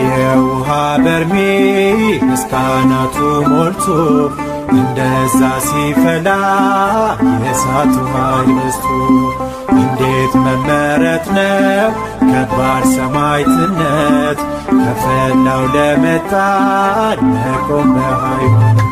የውሃ በርሜል እስካናቱ ሞልቶ እንደዛ ሲፈላ የእሳቱ ኃይል በዝቶ እንዴት መመረጥ ነው ከባድ ሰማዕትነት ከፈላው ለመጣድ መቆም በሃይማኖት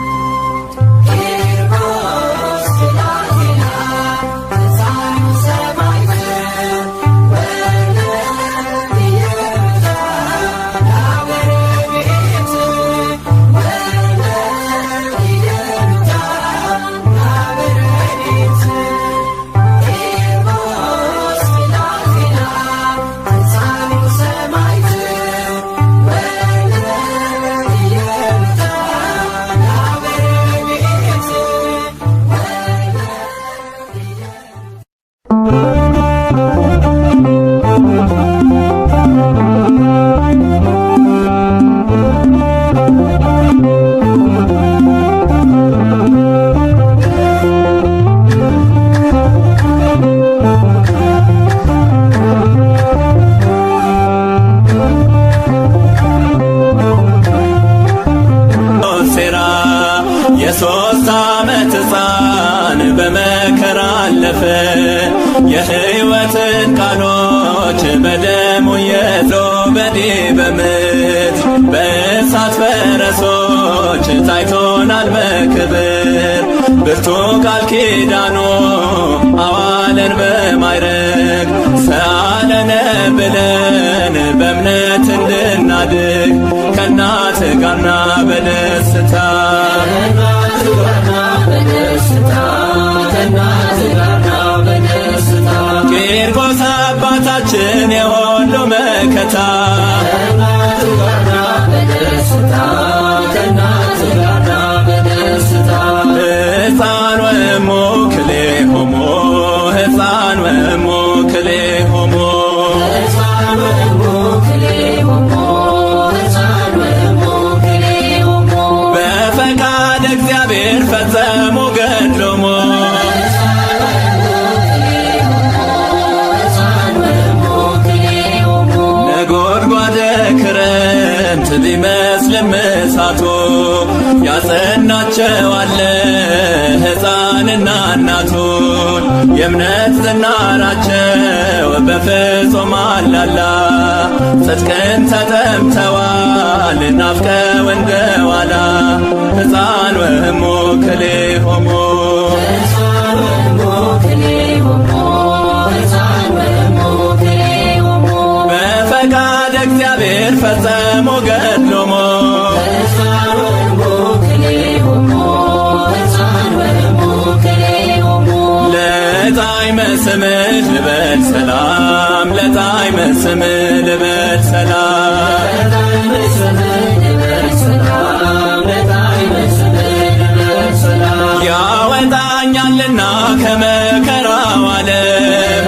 የሶስት ዓመት ሕፃን በመከራ አለፈ። የሕይወትን ቃሎች በደሙ የዞ በዲ በምድር በእሳት ፈረሶች ታይቶናል በክብር ብርቱ ቃል ኪዳኑ አዋለን በማይረግ ሰአለነ ብለን በእምነት እንድናድግ ከእናት ጋርና በደስታ ቂርቆስ አባታችን የሁሉ መከታ ሕፃን ወእሙ ክልኤሆሙ ሕፃን ወእሙ ክልኤሆሙ በፈቃድ እግዚአብሔር ፈጸሙ ገድሎሙ ንጉሥ ታያቸዋለህ ሕፃንና እናቱን የእምነት ዝናራቸው በፍጹም አላላ ጽድቅን ተጠምተዋል ናፍቀው እንደ ዋላ ሕፃን ወእሙ ክልኤሆሙ በፈቃደ እግዚአብሔር ፈጸሙ ገድሎሙ ለጣዕመ ስምህ ልበል ሰላም ለጣዕመ ስምህ ልበል ሰላም ያወጣኛልና ከመከራው ዓለም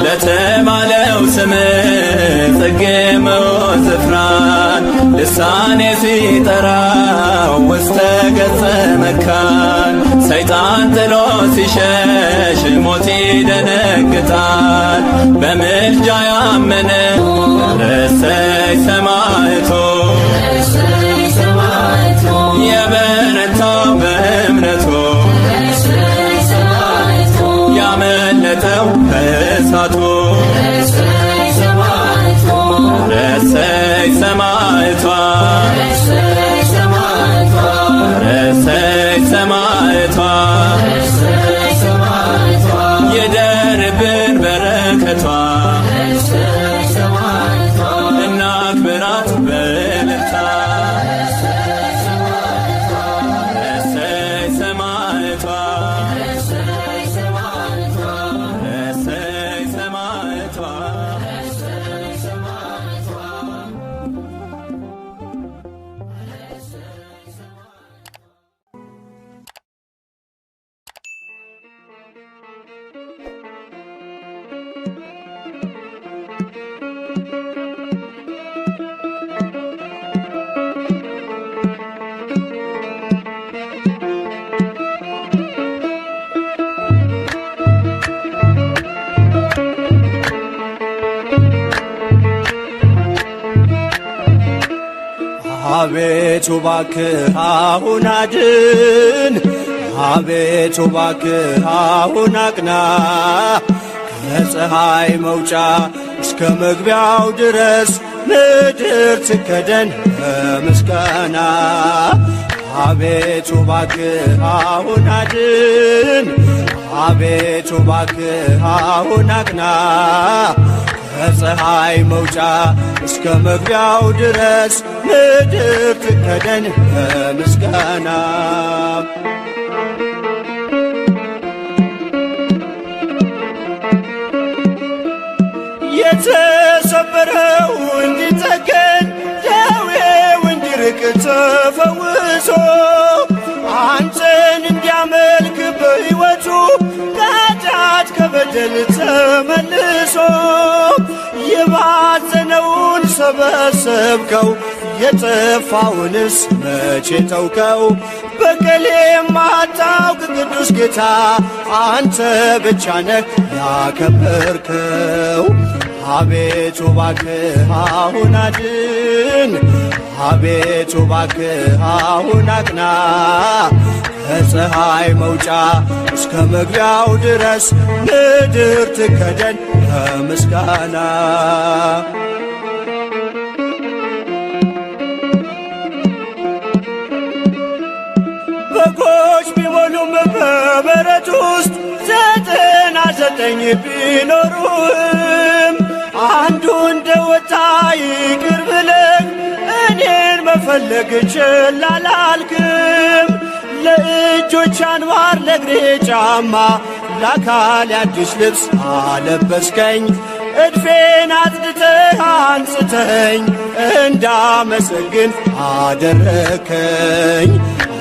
ለተባለው ስምህ ጽጌ መውዝ ፍራን ልሳኔ ሲጠራው ውስተ ገጸ መካን ሰይጣን ጥሎ ሲሸሽ ሞት ይደነግጣል በምልጃ ያመነ ረሰይ ሰማዕቶ የበረታው በእምነቱ ያመለጠው ከእሳቱ ረሰይ ሰማዕቷ ረሰይ ሰማዕቷ የደርብን በረከቷ እናክብራት በእልልታ ረሰይ ሰማዕቷ ረሰይ ሰማዕቷ አቤቱ እባክህ አሁን አድን አቤቱ እባክህ አሁን አቅና ከፀሐይ መውጫ እስከ መግቢያው ድረስ ምድር ትከደን በምስጋና አቤቱ እባክህ አሁን አድን አቤቱ እባክህ አሁን አቅና ከፀሐይ መውጫ እስከ መግቢያው ድረስ ምድር ትከደን በምስጋና የተሰበረው እንዲጠገን ደዌው እንዲርቅ ተፈውሶ አንተን እንዲያመልክ በሕይወቱ ከኃጢአት ከበደል ተመልሶ የባዘነውን ሰበሰብከው የጠፋውንስ መቼ ተውከው በቀል የማታውቅ ቅዱስ ጌታ አንተ ብቻ ነህ ያከበርከው አቤቱ እባክህ አሁን አድን አቤቱ እባክህ አሁን አቅና ከፀሐይ መውጫ እስከ መግቢያው ድረስ ምድር ትከደን በምስጋና በጎች ቢሞሉም በበረት ውስጥ 99 ቢኖሩም አንዱ እንደወጣ ይቅር ብለህ እኔን መፈለግ ችላ አላልክም። ለእጆች አንባር ለእግሬ ጫማ ለአካል አዲስ ልብስ አለበስከኝ። እድፌን አጽድተህ አንጽተኝ እንዳመሰግን አደረከኝ።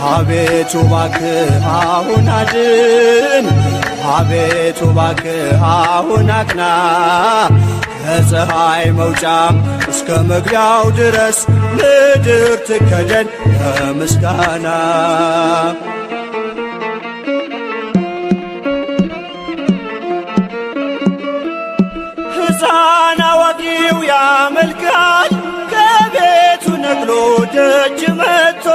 አቤቱ እባክህ አሁን አድን አቤቱ እባክህ አሁን አቅና ከፀሐይ መውጫ እስከ መግቢያው ድረስ ምድር ትከደን በምስጋና ሕፃን አዋቂው ያመልካል መጥቶ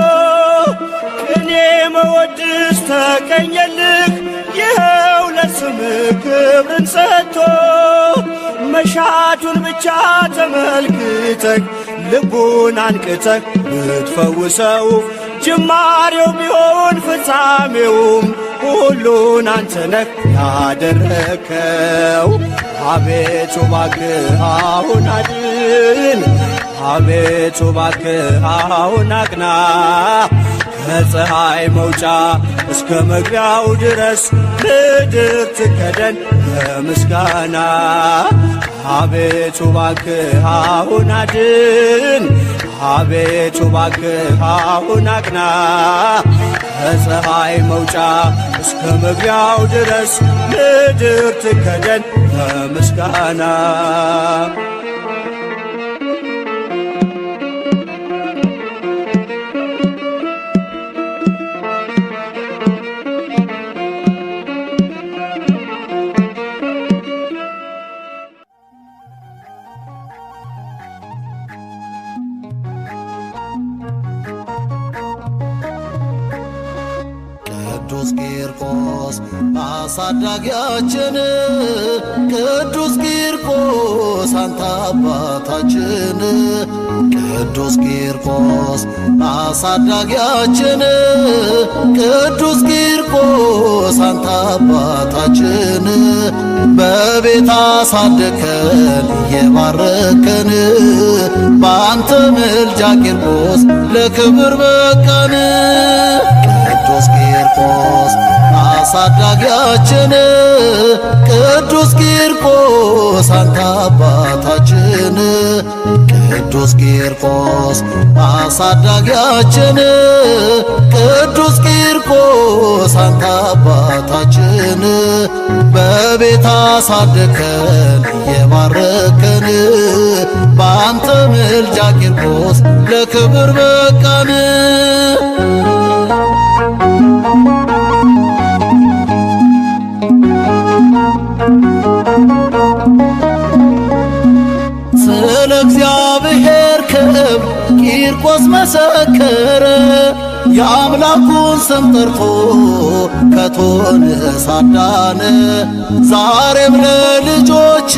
እኔ መወድስ ተቀኘልህ ይኸው ለስምህ ክብርን ሰጥቶ መሻቱን ብቻ ተመልክተህ ልቡን አንቅተህ ብትፈውሰው ጅማሬው ቢሆን ፍጻሜውም ሁሉን አንተ ነህ ያደረከው። አቤቱ እባክህ አሁን አድን፣ አቤቱ እባክህ አሁን አቅና። ከፀሐይ መውጫ እስከ መግቢያው ድረስ ምድር ትከደን በምስጋና። አቤቱ እባክህ አሁን አድን፣ አቤቱ እባክህ አሁን አቅና። ከፀሐይ መውጫ እስከ መግቢያው ድረስ ምድር ትከደን በምስጋና። ቅዱስ ቂርቆስ አሳዳጊያችን፣ ቅዱስ ቂርቆስ አንተ አባታችን፣ ቅዱስ ቂርቆስ አሳዳጊያችን፣ ቅዱስ ቂርቆስ አንተ አባታችን፣ በቤት አሳደከን የባረከን፣ በአንተ ምልጃ ቂርቆስ ለክብር በቃን። ቅዱስ ቂርቆስ አሳዳጊያችን፣ ቅዱስ ቂርቆስ አንተ አባታችን፣ ቅዱስ ቂርቆስ አሳዳጊያችን፣ ቅዱስ ቂርቆስ አንተ አባታችን፣ በቤት አሳደከን የባረከን፣ በአንተ ምልጃ ቂርቆስ ለክብር በቃን። ስለ እግዚአብሔር ክብር ቂርቆስ መሰከረ፣ የአምላኩን ስም ጠርቶ ከቶንስ አዳነ። ዛሬም ለልጆች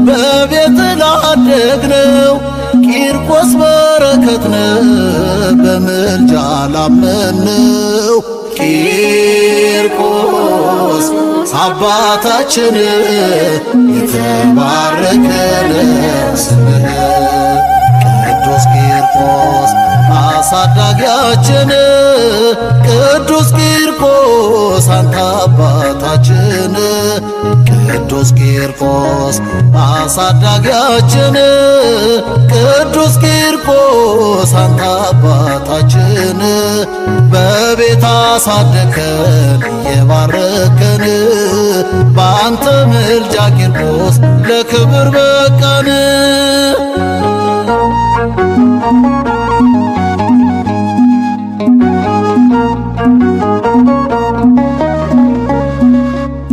በቤት ላደግነው ቂርቆስ በረከት ነው በምልጃ ላመንነው። ቂርቆስ አባታችን የተባረከ ስምህ፣ ቅዱስ ቂርቆስ አሳዳጊያችን፣ ቅዱስ ቂርቆስ አንተ አባታችን፣ ቅዱስ ቂርቆስ አሳዳጊያችን፣ ቅዱስ ቂርቆስ አንተ አባታችን፣ በቤት አሳደከን የባረከን፣ በአንተ ምልጃ ቂርቆስ ለክብር በቃን።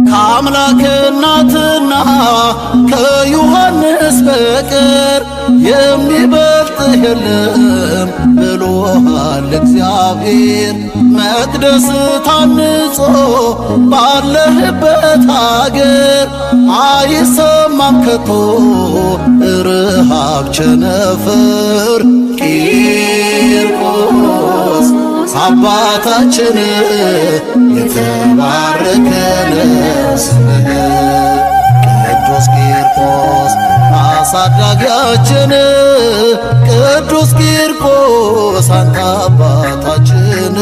ከአምላክ እናትና ከዮሐንስ በቀር የሚበልጥህ የለም ብሎሃል እግዚአብሔር። መቅደስ ታንጾ ባለህበት አገር አይሰማም ከቶ ርሃብ ቸነፈር። ቂርቆስ አባታችን የተባረከን ስምህ፣ ቅዱስ ቂርቆስ አሳዳጊያችን፣ ቅዱስ ቂርቆስ አንተ አባታችን፣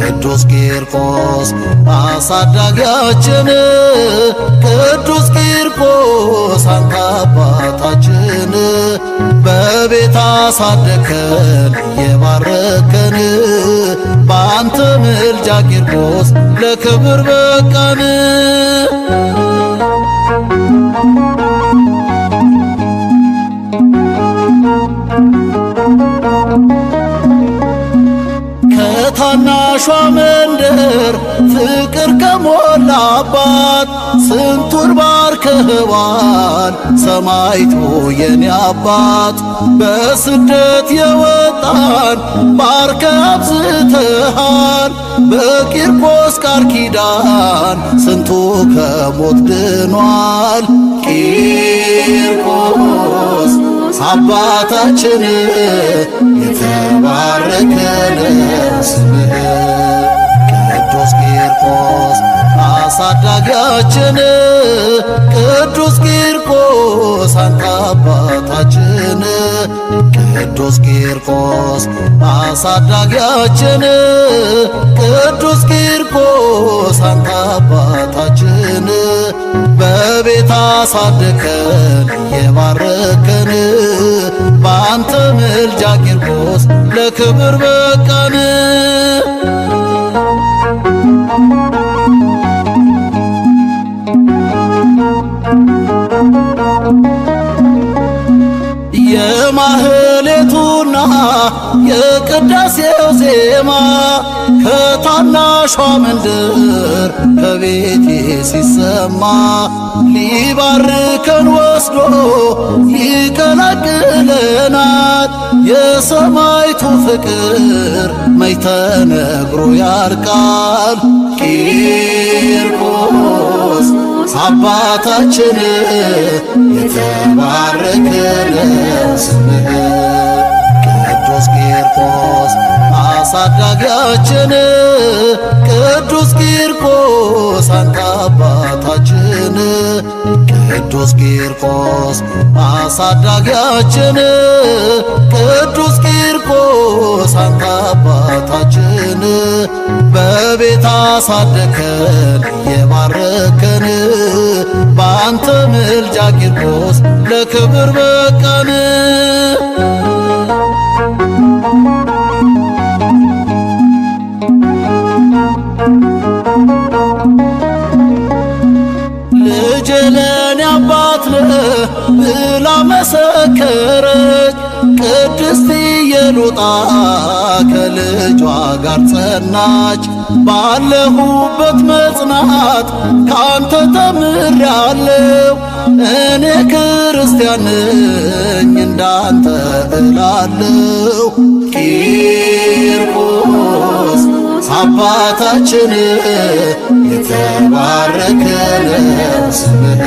ቅዱስ ቂርቆስ አሳዳጊያችን፣ ቅዱስ ቂርቆስ አንተ አባታችን፣ በቤት አሳደከን የባረከን፣ በአንተ ምልጃ ቂርቆስ ለክብር በቃን። ከታናሿ መንደር ፍቅር ከሞላባት ስንቱን ባርከኸዋል ሰማይቱ የኔ አባት። በስደት የወጣን ባርከ አብዝተሃል በቂርቆስ ቃል ኪዳን ስንቱ ከሞት ድኗል። ቂርቆስ አባታችን የተባረከ ስምህ ቅዱስ ቂርቆስ አሳዳጊያችን ቅዱስ ቂርቆስ አንተ አባታችን ቅዱስ ቂርቆስ አሳዳጊያችን ቅዱስ ቂርቆስ አንተ አባታችን በቤት አሳደከን የባረከን በአንተ ምልጃ ቂርቆስ ለክብር በቃን። የማህሌቱና የቅዳሴው ዜማ ከታናሿ መንደር ከቤቴ ሲሰማ ሊባርከን ወስዶ ይቀላቅለናል። የሰማይቱ ፍቅር መች ተነግሮ ያልቃል። ቂርቆስ አባታችን የተባረከ ስምህ ቅዱስ ቂርቆስ አሳዳጊያችን ቅዱስ ቂርቆስ አንተ አባታችን ቅዱስ ቂርቆስ አሳዳጊያችን ቅዱስ ቂርቆስ አንተ አባታችን በቤት አሳደከን የባረከን በአንተ ምልጃ ቂርቆስ ለክብር በቃን። ልጄ ለኔ አባት ነህ ብላ መሰከረች ቅድስት ኢየሉጣ ከልጇ ጋር ጸናች። ባለሁበት መጽናት ካንተ ተምሬአለሁ እኔ ክርስቲያን ነኝ እንዳንተ እላለሁ። ቂርቆስ አባታችን የተባረከ ስምህ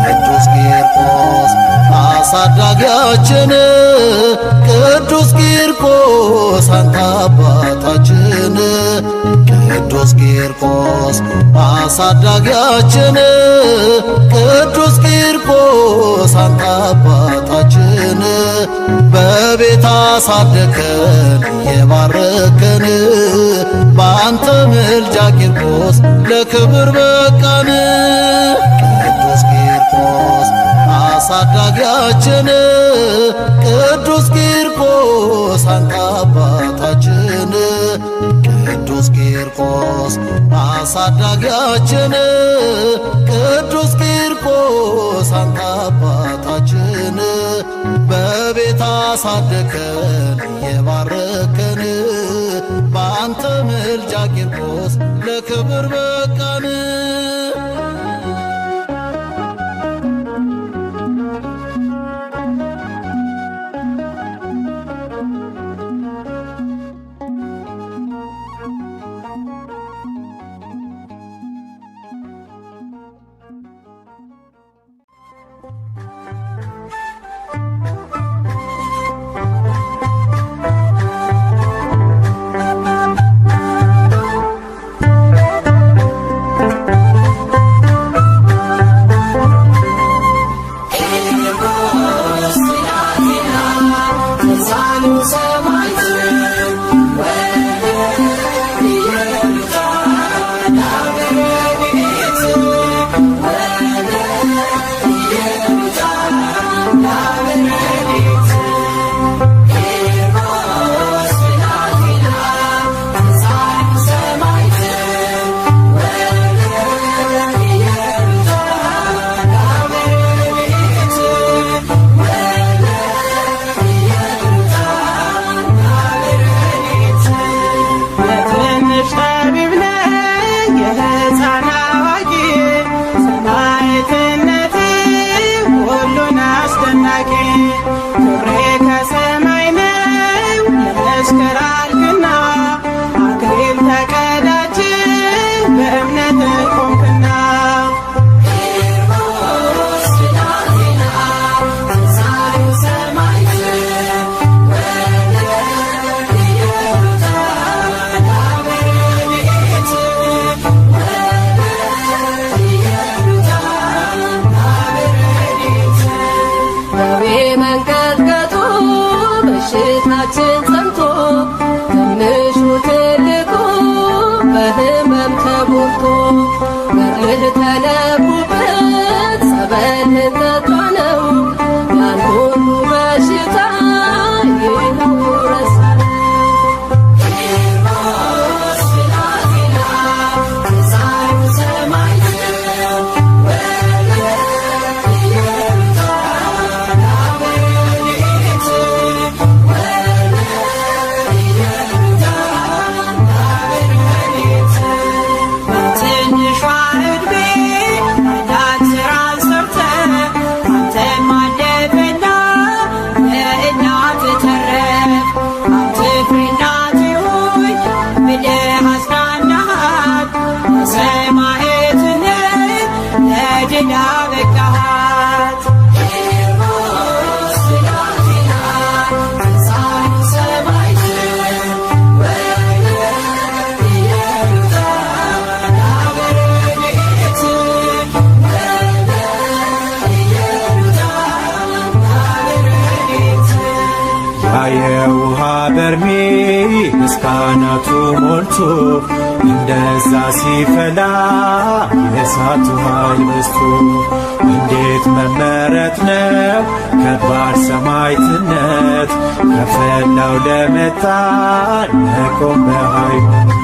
ቅዱስ ቂርቆስ አሳዳጊያችን ቅዱስ ቂርቆስ አንተ አባታችን ቅዱስ ቂርቆስ አሳዳጊያችን ቅዱስ ቂርቆስ አንተ አባታችን በቤት አሳደከን የባረከን በአንተ ምልጃ ቂርቆስ ለክብር በቃን። ቅዱስ ቂርቆስ አሳዳጊያችን ቅዱስ ቂርቆስ አንተ አባታችን ቅዱስ ቂርቆስ አሳዳጊያችን ቅዱስ ቂርቆስ አንተ አባታችን በቤት አሳደከን የባረከን በአንተ ምልጃ ቂርቆስ ለክብር በቃን። ካህናቱ ሞልቶ እንደዛ ሲፈላ የእሳቱ ኃይል በዝቶ እንዴት መመረጥ ነው ከባድ ሰማዕትነት ከፈላው ለመጣን መቆም በሃይማኖት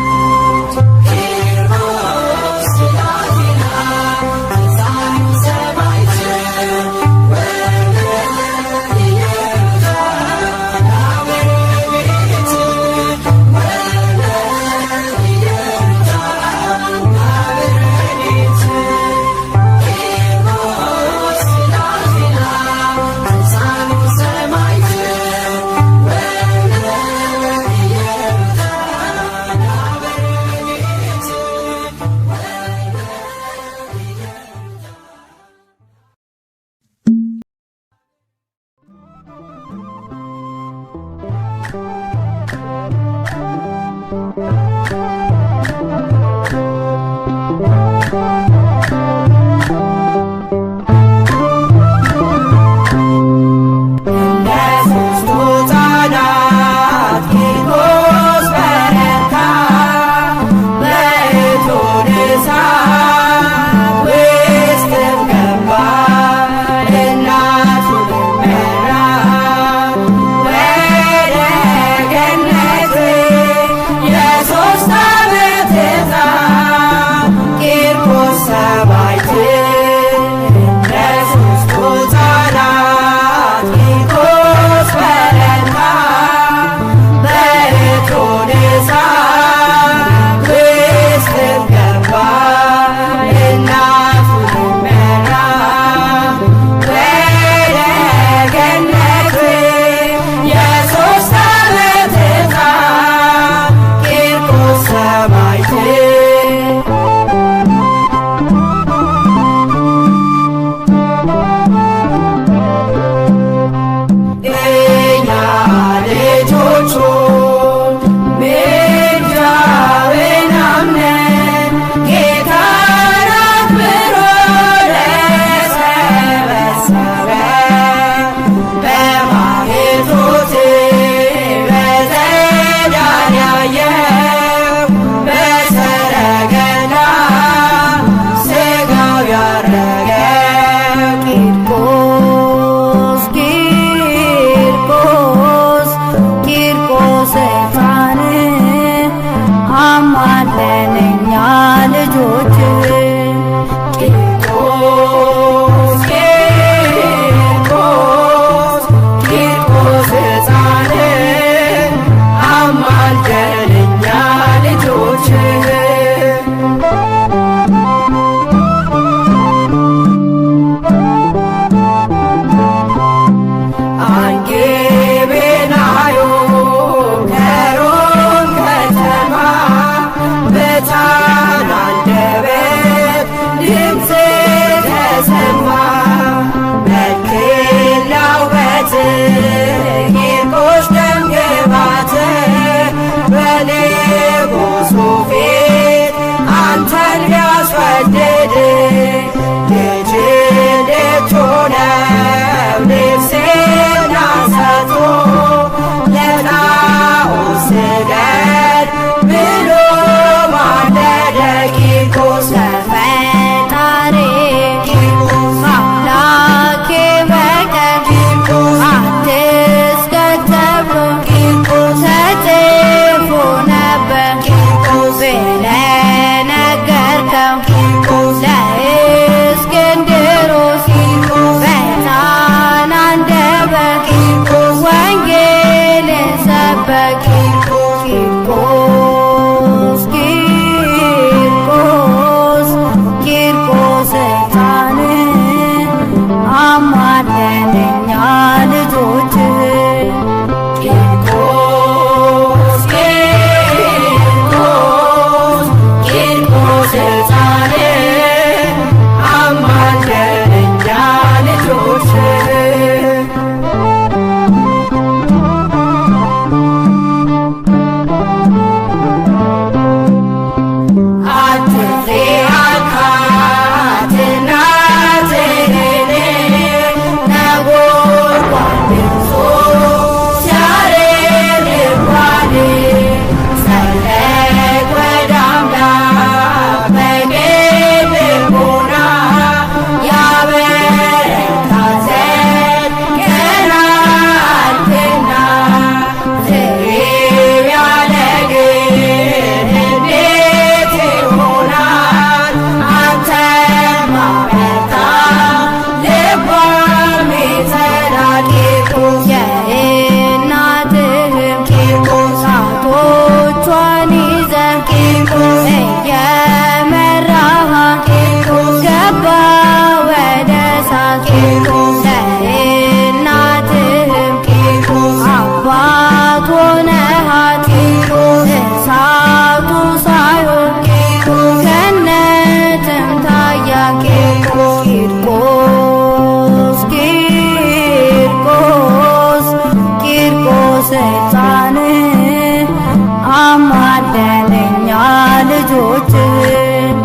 ልጆችህን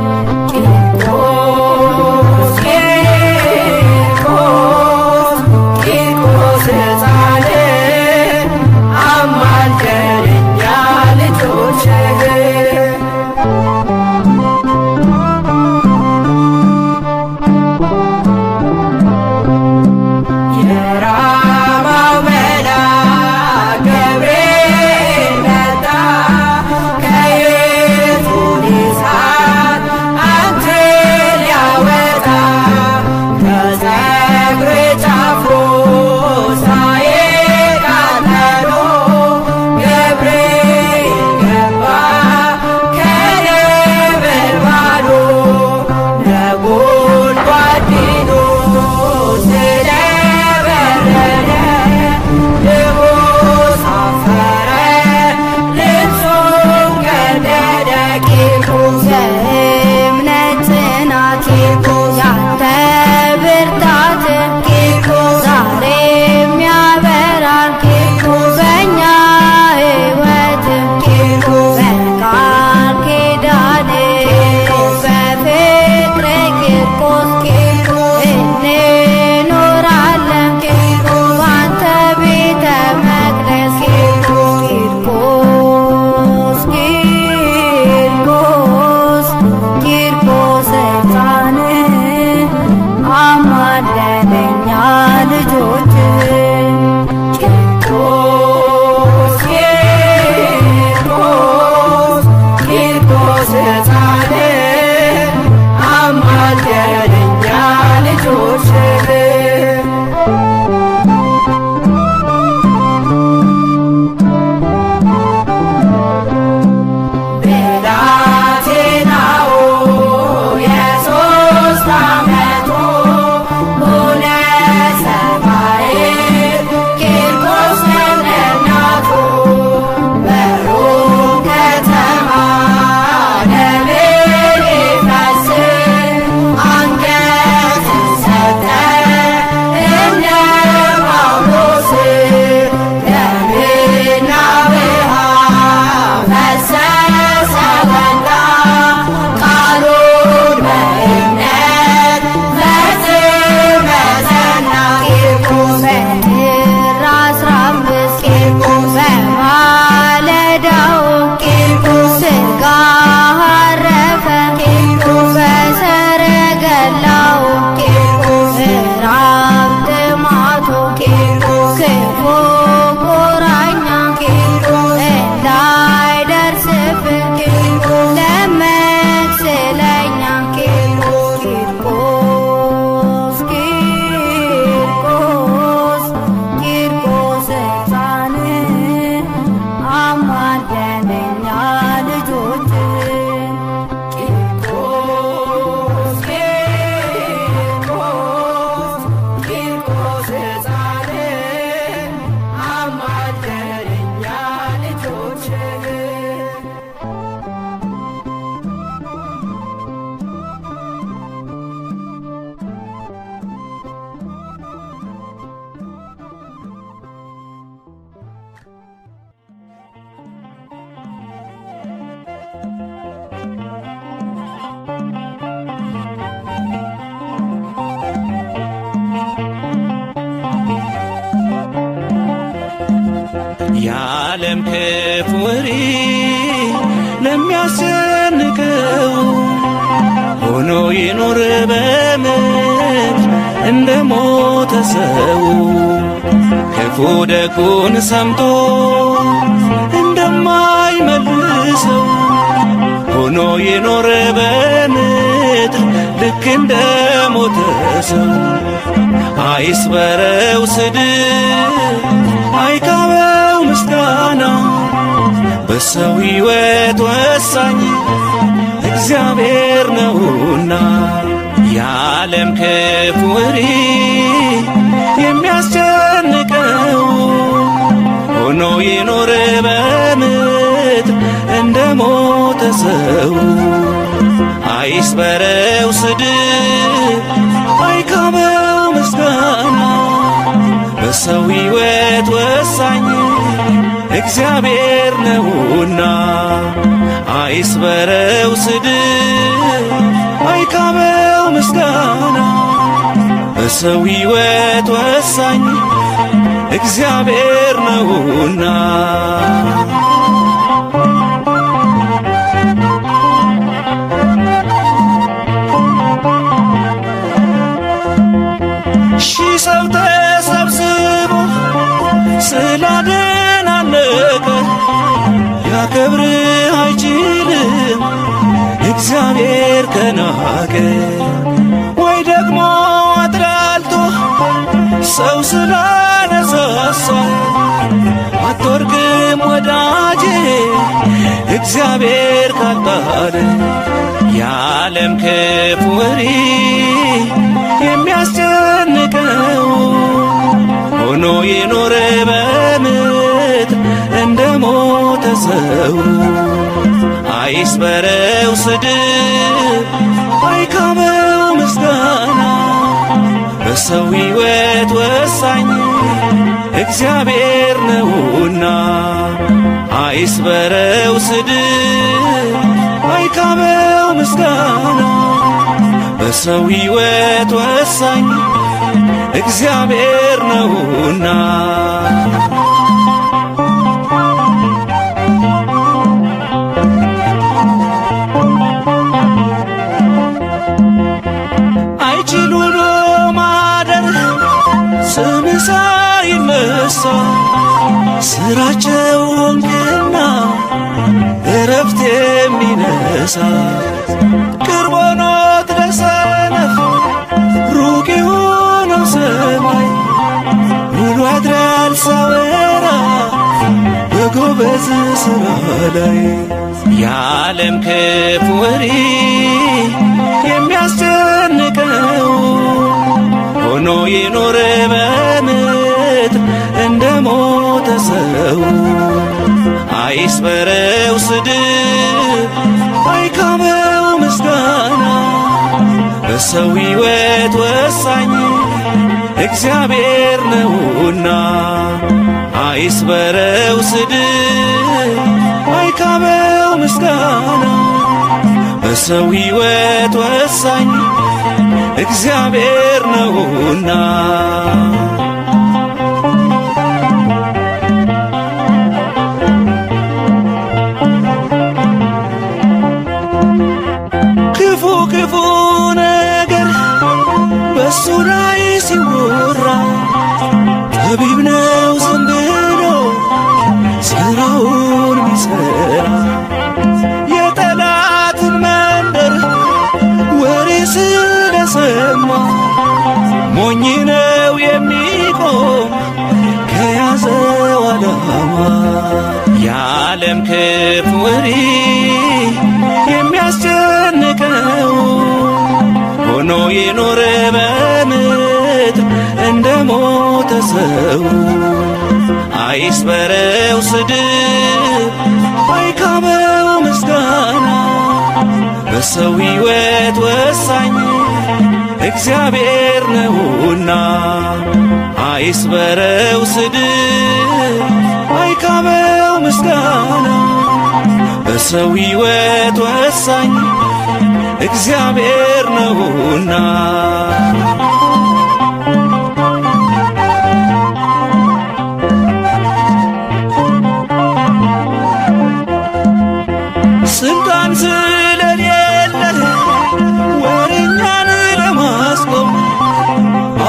ቂርቆስ ቂርቆስ ቂርቆስ ሕፃን አማልደን እኛ ልጆችህን የራማው መልአክ ገብርኤል መጣ ከይሁዳ እሳት አንተን ሊያወጣ ከጸጉርህ ጫፍ ሳይቃጠሎ ገብርኤል ገባ ከነበልባሉ ነጎድጓድ ዲኖስ ስለበረረ ንጉሥ አፈረ ልብሱን ቀደደ። ቂርቆስ የእምነት ጽናት ቂርቆስ ያንተ ብርታት ቂርቆስ ዛሬም ያበራል ቂርቆስ በእኛ ሕይወት ቂርቆስ በቃል ኪዳን ቂርቆስ በፍቅር ቂርቆስ ቂርቆስ እንኖራለን ቂርቆስ ባንተ ቤተ መቅደስ ቂርቆስ ቂርቆስ ቂርቆስ ሕፃን አማልደን እኛ ልጆችህን ቂርቆስ ቂርቆስ ቂርቆስ ሕፃን አማልደን እኛ ልጆችህን ብላቴናው የሦስት ዓመቱ ሆነ ሰማዕት ቂርቆስ ለእናቱ በሮም ከተማ ደምን ሊፈስ አንገትን ሰጠ እንደ ጳውሎስ ደምና ውሃ ፈሰሰ ወጣ ቃሉን በእምነት ፈጽመ ጸና። ቂርቆስ በጥር 15 ቂርቆስ በማለዳው ቂርቆስ ሥጋህ አረፈ ቂርቆስ በሰረገላው ቂርቆስ ራብ ጥማቱ ቂርቆስ ክፉ ቁራኛ ቂርቆስ እንዳይደርስብህ ቂርቆስ ለመንክ ስለኛ ቂርቆስ ቂርቆስ ቂርቆስ ቂርቆስ ሕፃን አማልደን እኛ ልጆችህን ቂርቆስ ቂርቆስ ቂርቆስ ሕፃን አማልደን እኛ ልጆችህን የዓለም ክፉ ወሬ ለሚያስጨንቀው ሆኖ ይኖር በምድር እንደ ሞተ ሰው ክፉ ደጉን ሰምቶ እንደማይመልሰው ሆኖ ይኖር በምድር ልክ እንደ ሞተ ሰው አይስበረው ስድብ አይካበው ምስጋና በሰው ሕይወት ወሳኝ እግዚአብሔር ነውና የዓለም ክፉ ወሬ የሚያስጨንቀው ሆኖ ይኖር በምድር እንደ ሞተ ሰው አይስበረው ስድብ አይካበው ምስጋና በሰው ሕይወት ወሳኝ እግዚአብሔር ነውና አይስበረው ስድብ አይካበው ምስጋና በሰው ሕይወት ወሳኝ እግዚአብሔር ነውና ሺህ ሰው ተሰብስቦ ስላደናነቀ ያከብርህ አይችልም እግዚአብሔር ከናቀ ወይ ደግሞ አጥላልቶ ሰው ስላነሳሳ አትወርቅም ወዳጄ እግዚአብሔር ካልጣለ የዓለም ክፉ ወሬ የሚያስጨንቀው ሆኖ የኖረ በምድር እንደ ሞተ ሰው አይስበረው ስድብ አይካበው ምስጋና በሰው ሕይወት ወሳኝ እግዚአብሔር ነውና አይስበረው ስድብ አይካበው ምስጋና በሰው ሕይወት ወሳኝ እግዚአብሔር ነውና አይችሉሎ ማደር ስምህ ሳይነሳ ስራቸው ሆንክና እረፍት የሚነሳ ቅርብ ሆኖት ለሰነፍ ሩቅ የሆነው ሰማይ ውሎ ያድራል ሳወራ በጎበዝ ሥራ ላይ የዓለም ክፉ ወሬ የሚያስጨንቀው ሆኖ የኖረ በምድር እንደ ሞተ ሰው አይስበረው ስድብ አይካበው ምስጋና በሰው ሕይወት ወሳኝ እግዚአብሔር ነውና አይስበረው ስድብ አይካበው ምስጋና በሰው ሕይወት ወሳኝ እግዚአብሔር ነውና ክፉ ክፉ ነገር በሱ ላይ ሲወራ ጠቢብ ነው ዝም ብሎ ሥራውን ሚሠራ የጠላትን መንደር ወሬ ስለሰማ ሞኝ ነው የሚቆም ከያዘው ዓላማ የዓለም ክፉ ወሬ የሚያስጨንቀው ሆኖ የኖረ በምድር እንደ ሞተ ሰው አይስበረው ስድብ አይካበው ምስጋና በሰው ሕይወት ወሳኝ እግዚአብሔር ነውና አይስበረው ስድብ አይካበው ምስጋና በሰው ሕይወት ወሳኝ እግዚአብሔር ነውና ስልጣን ስለሌለህ ወሬኛን ለማስቆም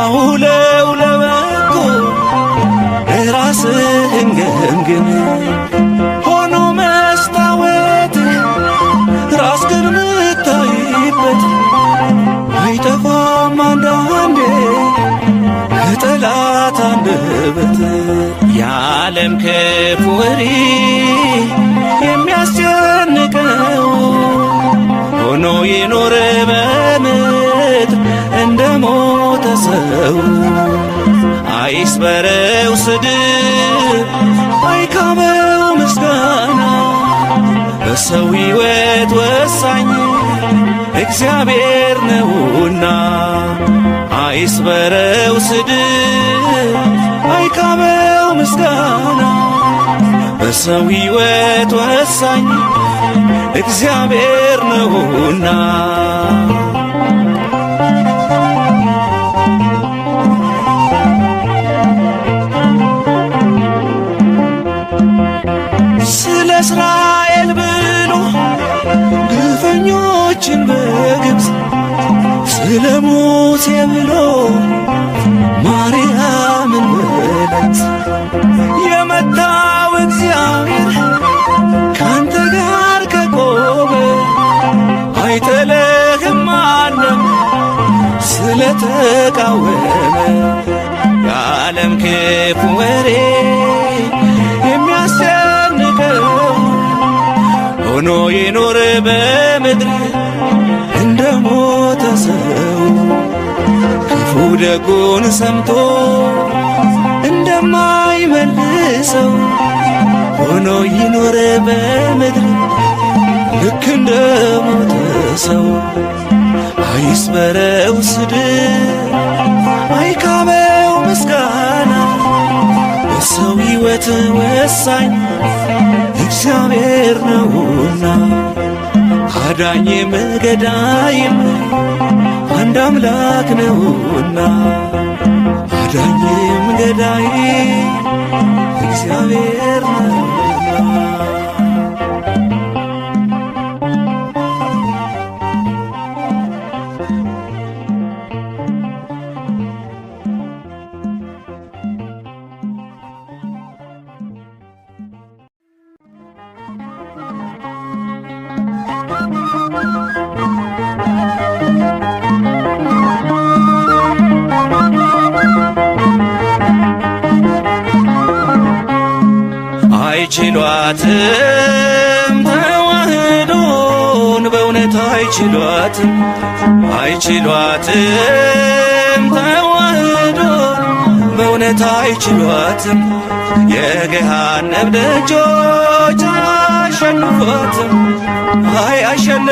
አውለው ለበጎ ራስህን ገምግም ሆኖ መስታወት ራስህን ምታይበት አይጠፋም አንዳንዴ ከጠላት አንደበት የዓለም ክፉ ወሬ የሚያስጨንቀው ሆኖ የኖረ በምድር እንደ ሞተ ሰው አይስበረው ስድብ አይካበው ምስጋና በሰው ሕይወት ወሳኝ እግዚአብሔር ነውና አይስበረው ስድብ አይካበው ምስጋና በሰው ሕይወት ወሳኝ እግዚአብሔር ነውና ስለ እስራኤል ብሎ ግፈኞችን በግብፅ ስለ ሙሴ ብሎ ማርያምን በለት የመታው እግዚአብሔር ካንተ ጋር ከቆመ አይጥልህም ማንም ስለተቃወመ የዓለም ክፉ ወሬ የሚያስጨንቀው ሆኖ ይኖር በምድር እንደ ሞተ ሰው ክፉ ደጉን ሰምቶ እንደማይመልሰው ሆኖ ይኖር በምድር ልክ እንደ ሞተ ሰው አይስበረው ስድብ አይካበው ምስጋና በሰው ሕይወት ወሳኝ እግዚአብሔር ነውና አዳኝም ገዳይም አንድ አምላክ ነውና አዳኝም ገዳይ እግዚአብሔር ነውና አይችሏትም ተዋህዶን በእውነት አይችሏትም አይችሏትም ተዋህዶን በእውነት አይችሏትም የገሃነም ደጆች አያሸንፏትም አያሸንፏትም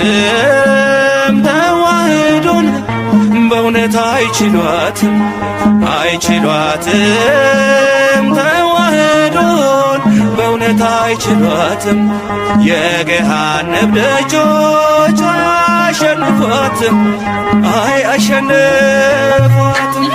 አይችሏትም ተዋህዶን በእውነት አይችሏትም አይችሏትም ተዋህዶን በእውነት አይችሏትም የገሃነም ደጆች አያሸንፏትም አያሸንፏትም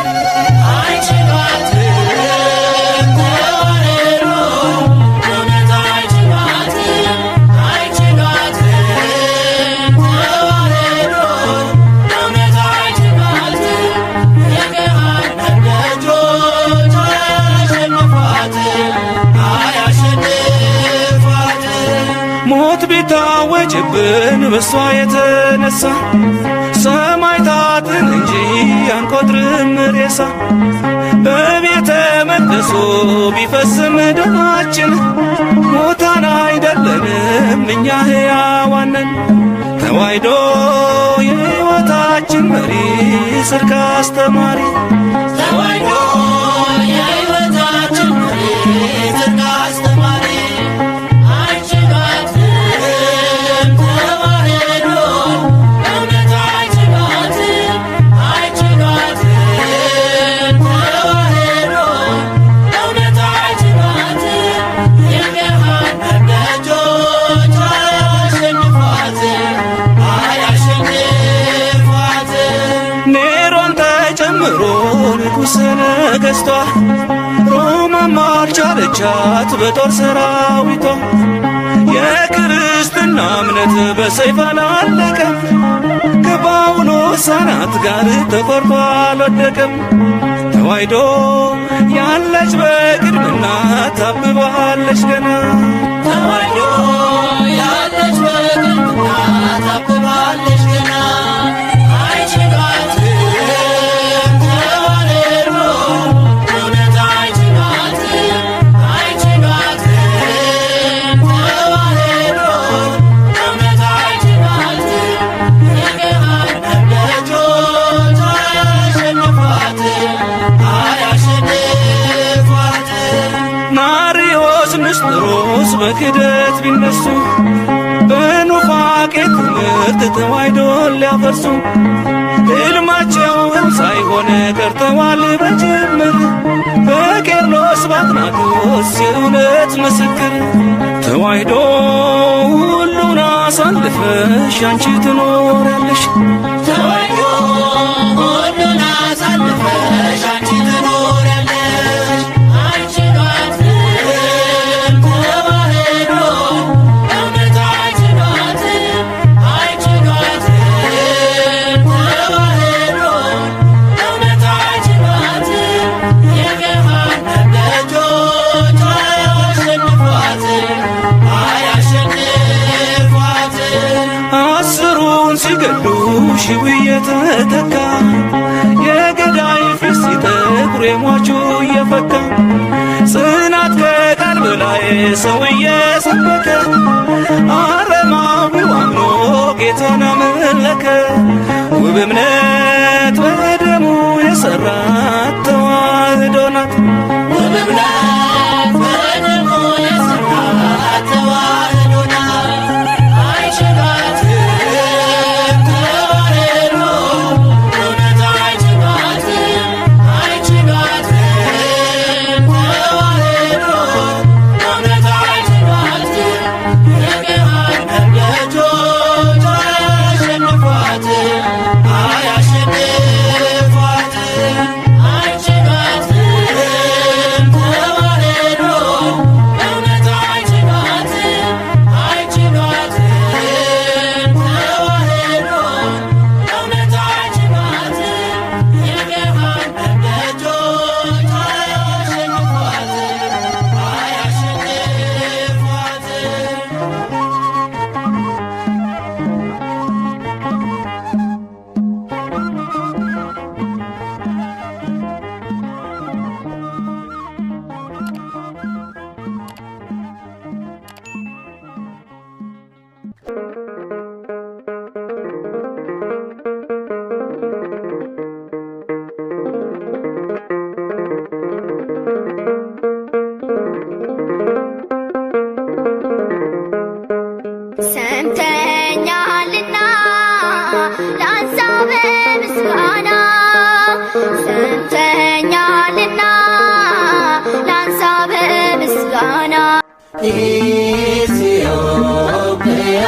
ሞት ቢታወጅብን በሷ የተነሳ ሰማዕታትን እንጂ አንቆጥርም ሬሳ በቤተ መቅደሱ ቢፈስም ደማችን ሞታን አይደለንም እኛ ሕያዋን ነን ተዋሕዶ የሕይወታችን መሪ ጽድቅ አስተማሪ ተዋሕዶ የሕይወታችን መሪ ጽድቅ አስተማሪ ንጉሠ ነገሥቷ ሮማም አልቻለቻት በጦር ሰራዊቷ የክርስትና እምነት በሰይፍ አላለቀም ከጳውሎስ አናት ጋር ተቆርጦ አልወደቀም ተዋሕዶ ያለች በቅድምና ታብባለች ገና ተዋሕዶ ያለች በቅድምና ታብባለች ገና በክደት ቢነሱ በኑፋቄ ትምህርት ተዋሕዶን ሊያፈርሱ ሕልማቸውም ሳይሆን ቀርተዋል በጅምር በቄርሎስ በአትናቴዎስ የእውነት ምስክር ተዋሕዶ ሁሉን አሳልፈሽ አንቺ ትኖሪያለሽ ተዋሕዶ ሁሉን አሳልፈሽ አንቺ ትኖሪያለሽ አይችሏትም ተዋሕዶ እውነት አይችሏትም አይችሏትም ተዋሕዶ እውነት አይችሏትም የገሃነም ደጆች አያሸንፏትም አስሩን ሲገሉ ሺው እየተተካ የገዳይ ፊት ሲጠቁር የሟቹ እየፈካ ጽናት ከቃል በላይ ሰው እየሰበከ አረማዊው አምኖ ጌታን አመለከ ውብ እምነት በደሙ የሠራት ተዋሕዶ ናት ውብ እምነት በደሙ የሠራት ተዋሕዶ ናት አይችሏትም ተዋሕዶ እውነት አይችሏትም አይችሏትም ተዋሕዶ እውነት አይችሏትም የገሃነም ደጆች አያሸንፏትም አያሸንፏትም አይችሏትም ተዋሕዶ እውነት አይችሏትም አይችሏትም ተዋሕዶ እውነት አይችሏትም የገሃነም ደጆች አያሸንፏትም አያሸንፏትም ሰምተኛልና ላንሳ በምስጋና ሰምተኛልና ላንሳ በምስጋና ኢትዮጵያ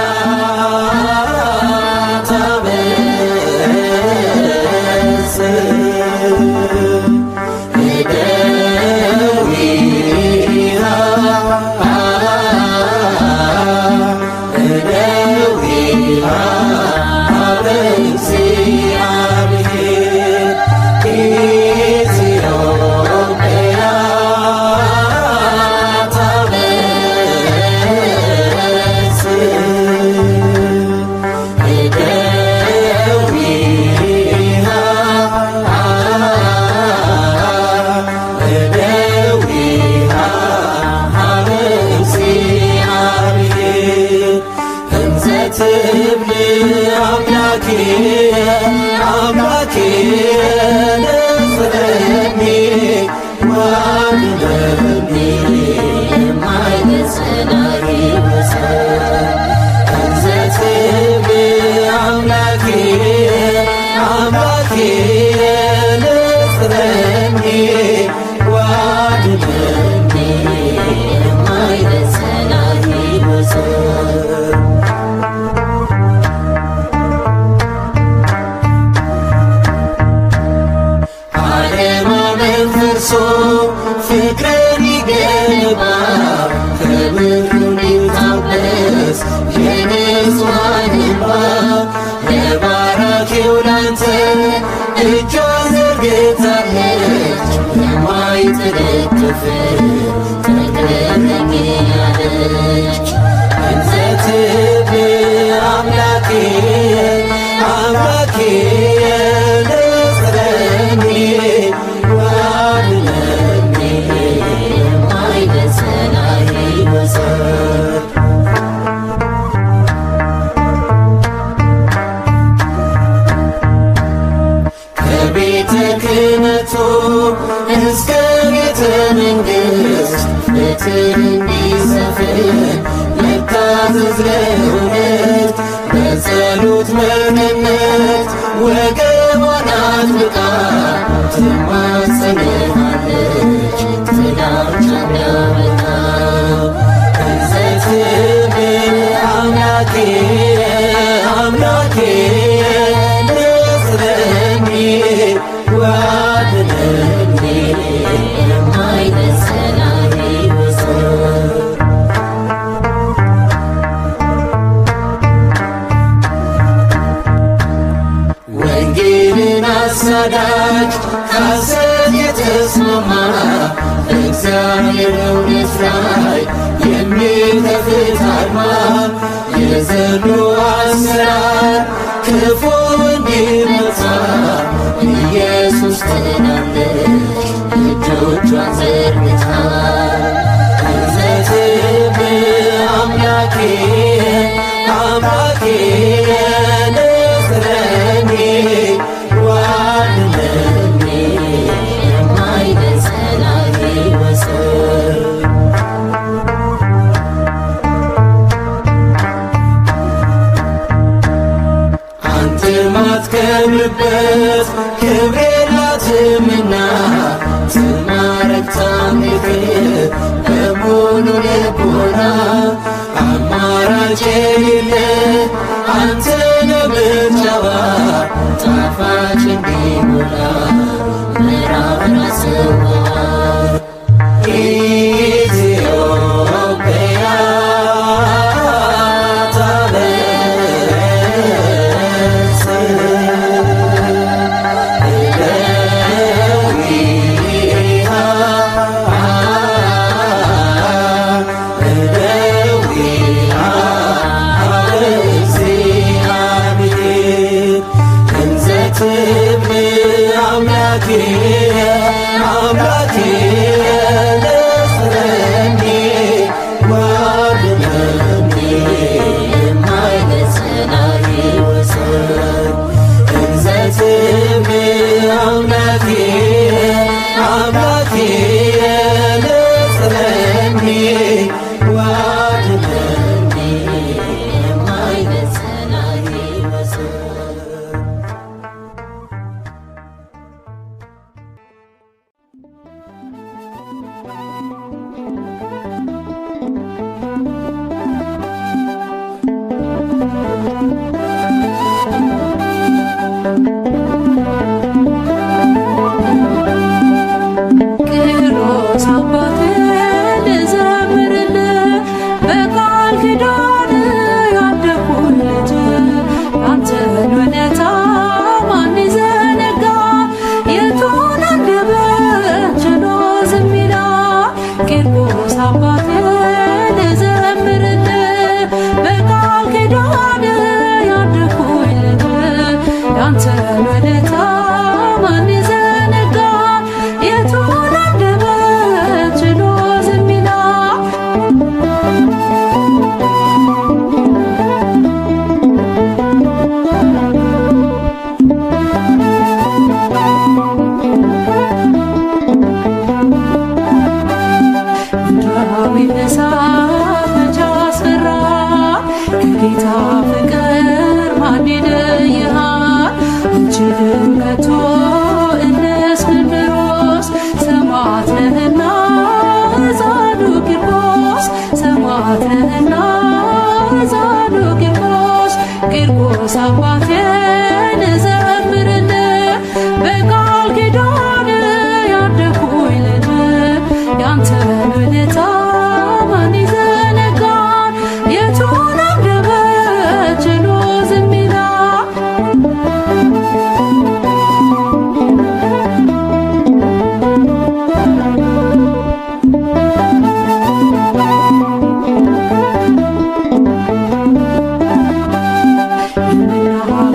ፍቅርን ይገነባ ክብሩን ይታበስ የንጹሐን እንባ ለባራኪው ላንተ እጇን ዘርግታለች የማይተለጥፍ ተገረኝ ያለች እንዘ ትብል አምላኬ አምላኬ ነጽረኒ ከቤተ ክህነቱ እስከ ቤተ መንግሥት ፍትህ እንዲሰፍን ልታዘዝ ለእውነት በጸሎት መሪነት ወገቧን አጥብቃ ትማጸንሃለች ጥላቻን ያመጣ እንዘትብል አምላኬ አምላኬ ንጽረኒ ዋድነኒ የማይነሰናይ ወሰን ወንጌልን አሳዳጅ ካሰት የተስማማ እግዚአብሔር እውነት ላይ የሚከፍት አድማ የዘንዶ አሰራር ክፉ እንዲመታ ኢየሱስ ትላለች እጆቿን ዘርግታ እንዘትብል አምላኬ አምላኬ ንጽረኒ ዋድነኒ የማይነሰናይ ወሰን አንተን ማትከብርበት ክብር የላትምና ትማረክ ታምልክ በሙሉ ልቦና አማራጭ የሌለ አንተ ነህ ምርጫዋ ጣፋጭ እንዲሞላ መራራ ጽዋዋ ኢትዮጵያ አምላኬ ንጽረኒ ዋድነኒ የማይነሰናይ ወሰን እንዘትብል አምላኬ አምላኬ ንጽረኒ ዋድነኒ የማይነሰናይ ወሰን ቅዱስ አባቴ ልዘምርልህ በቃል ኪዳን ያደኩልህ ያንተን ውለታ ማን ይዘነጋ የቱን አንደበት ችሎ ዝም ይላል ቅዱስ አባቴ ልዘምርልህ በቃል ኪዳን ያደኩልህ ያንተን ውለታ ማን ይዘነጋ የቱን አንደበት ችሎ ዝም ይላል ምድራዊ እሳት መቼ አስፈራ ከጌታ ፍቅር ማን ይለይሃል አንችልም ከቶ እንደ እስክንድሮስ ሰማዕት ነህና ሕፃኑ ቂርቆስ ሰማዕት ነህና ሕፃኑ ቂርቆስ ቂርቆስ አባቴ ልዘምርልህ በቃል ኪዳን ያደኩልህ ያንተን ውለታ ማን ይዘነጋል የቱን አንደበት ችሎ ዝም ይላል የምድራዊ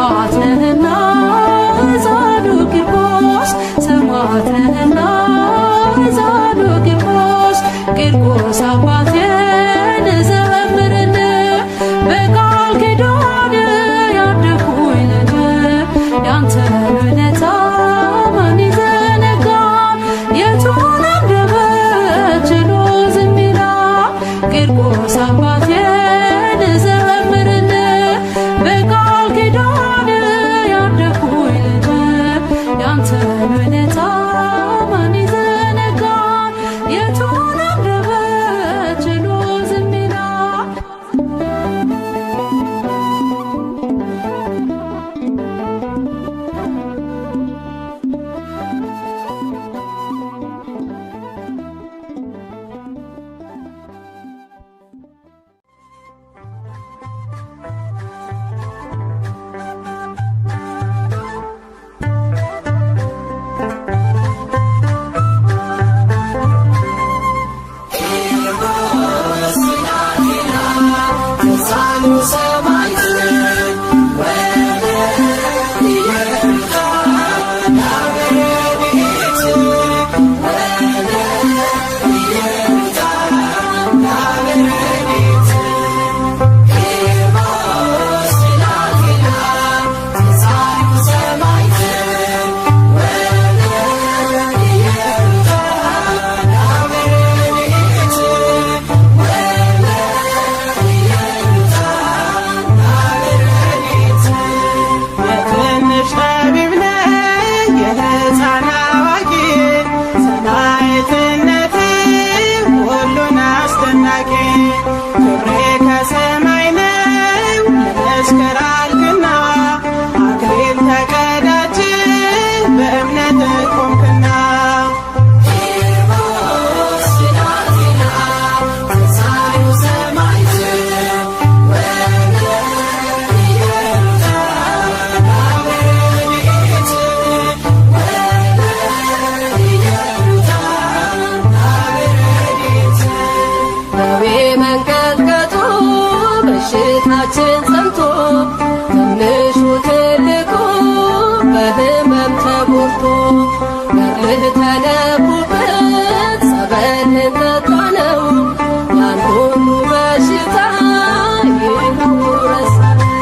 ሰማዕት ነህና ሕፃኑ ቂርቆስ ሰማዕት ነህና ሕፃኑ ቂርቆስ ቂርቆስ አባቴን እዘምርልህ በቃል ኪዳን ያደግኩኝ ልጅ ያንተን ውለታ ማን ይዘነጋል? የቱን አንደበት ችሎ ዝም ይላል? ቂርቆስ አባቴን እዘምርልህ በቃል ኪዳን ያደግኩኝ ልጅ ያንተን ውለታ ማን ይዘነጋል? የቱን አንደበት ችሎ ዝም ይላል? በሽታችን ጸንቶ ትንሹ ትልቁ በህመም ተጎድቶ ገድልህ ተነቦበት ጸበልህን ጠጣነው ያን ሁሉ በሽታ ይኸው ረሳነው።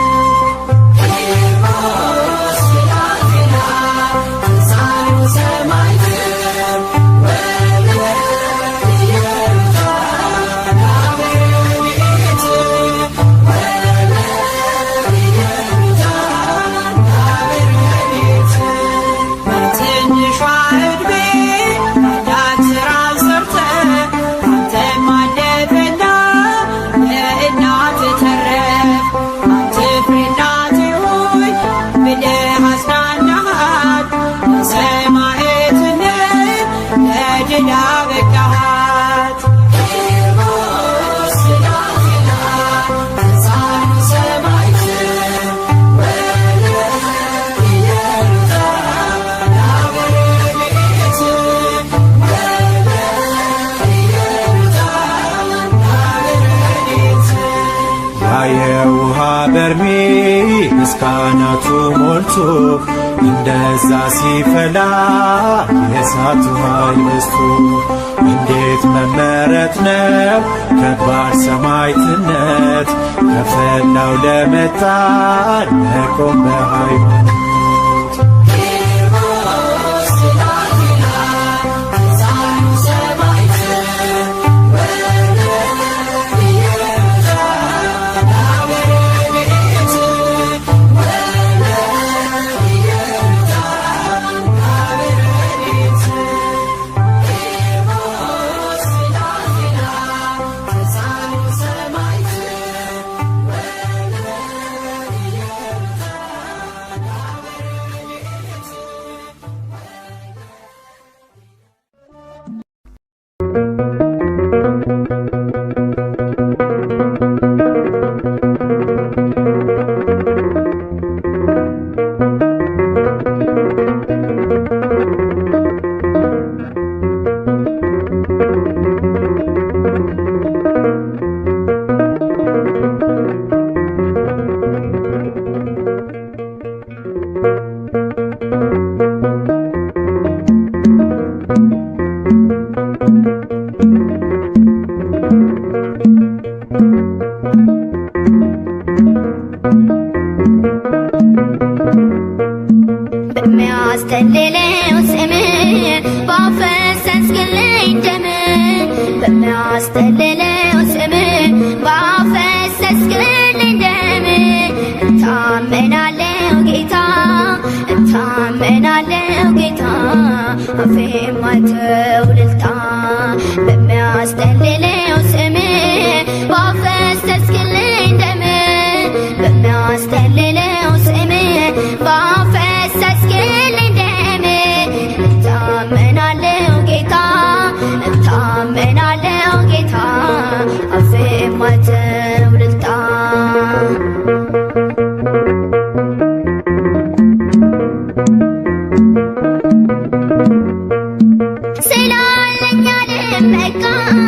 የውሃ በርሜል እስካናቱ ሞልቶ እንደዛ ሲፈላ የእሳቱ ኃይል በዝቶ እንዴት መመረት ነው ከባድ ሰማዕትነት ከፈላው ለመጣር መቆም በሃይማኖት በሚያስተልለው ስም ባፈሰስክልኝ ደም በሚያስተልለው ስም ባፈሰስክልኝ ደም እታመናለሁ ጌታ እታመናለሁ ጌታ አፌ ማይተው እልልታ በሚያስተልለው ስም ባፈሰስክልኝ ደም በሚያስተልለው ስም ባፈሰስክልኝ ደም እታመናለሁ ጌታ እታመናለሁ ጌታ አፌ ማይተው እልልታ ስላለኝ አልመካም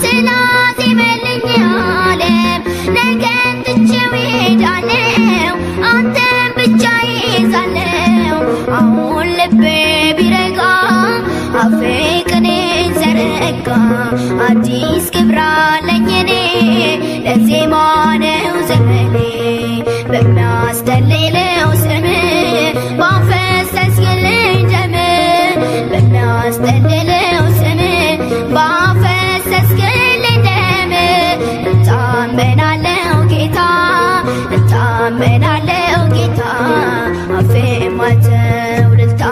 ስላዜመልኝ ዓለም ነገን ትቼው እሄዳለሁ አንተን ብቻ ይዛለሁ አሁን ልቤ ቢረጋ አፌ ቅኔን ዘረጋ አዲስ ክብር አለኝ እኔ ለዜማ ነው ዘመኔ በሚያስተልለው ስም ባፈሰስክልኝ ደም በሚያስተልለው ስም ባፈሰስክልኝ ደም እታመናለሁ ጌታ እታመናለሁ ጌታ አፌ ማይተው እልልታ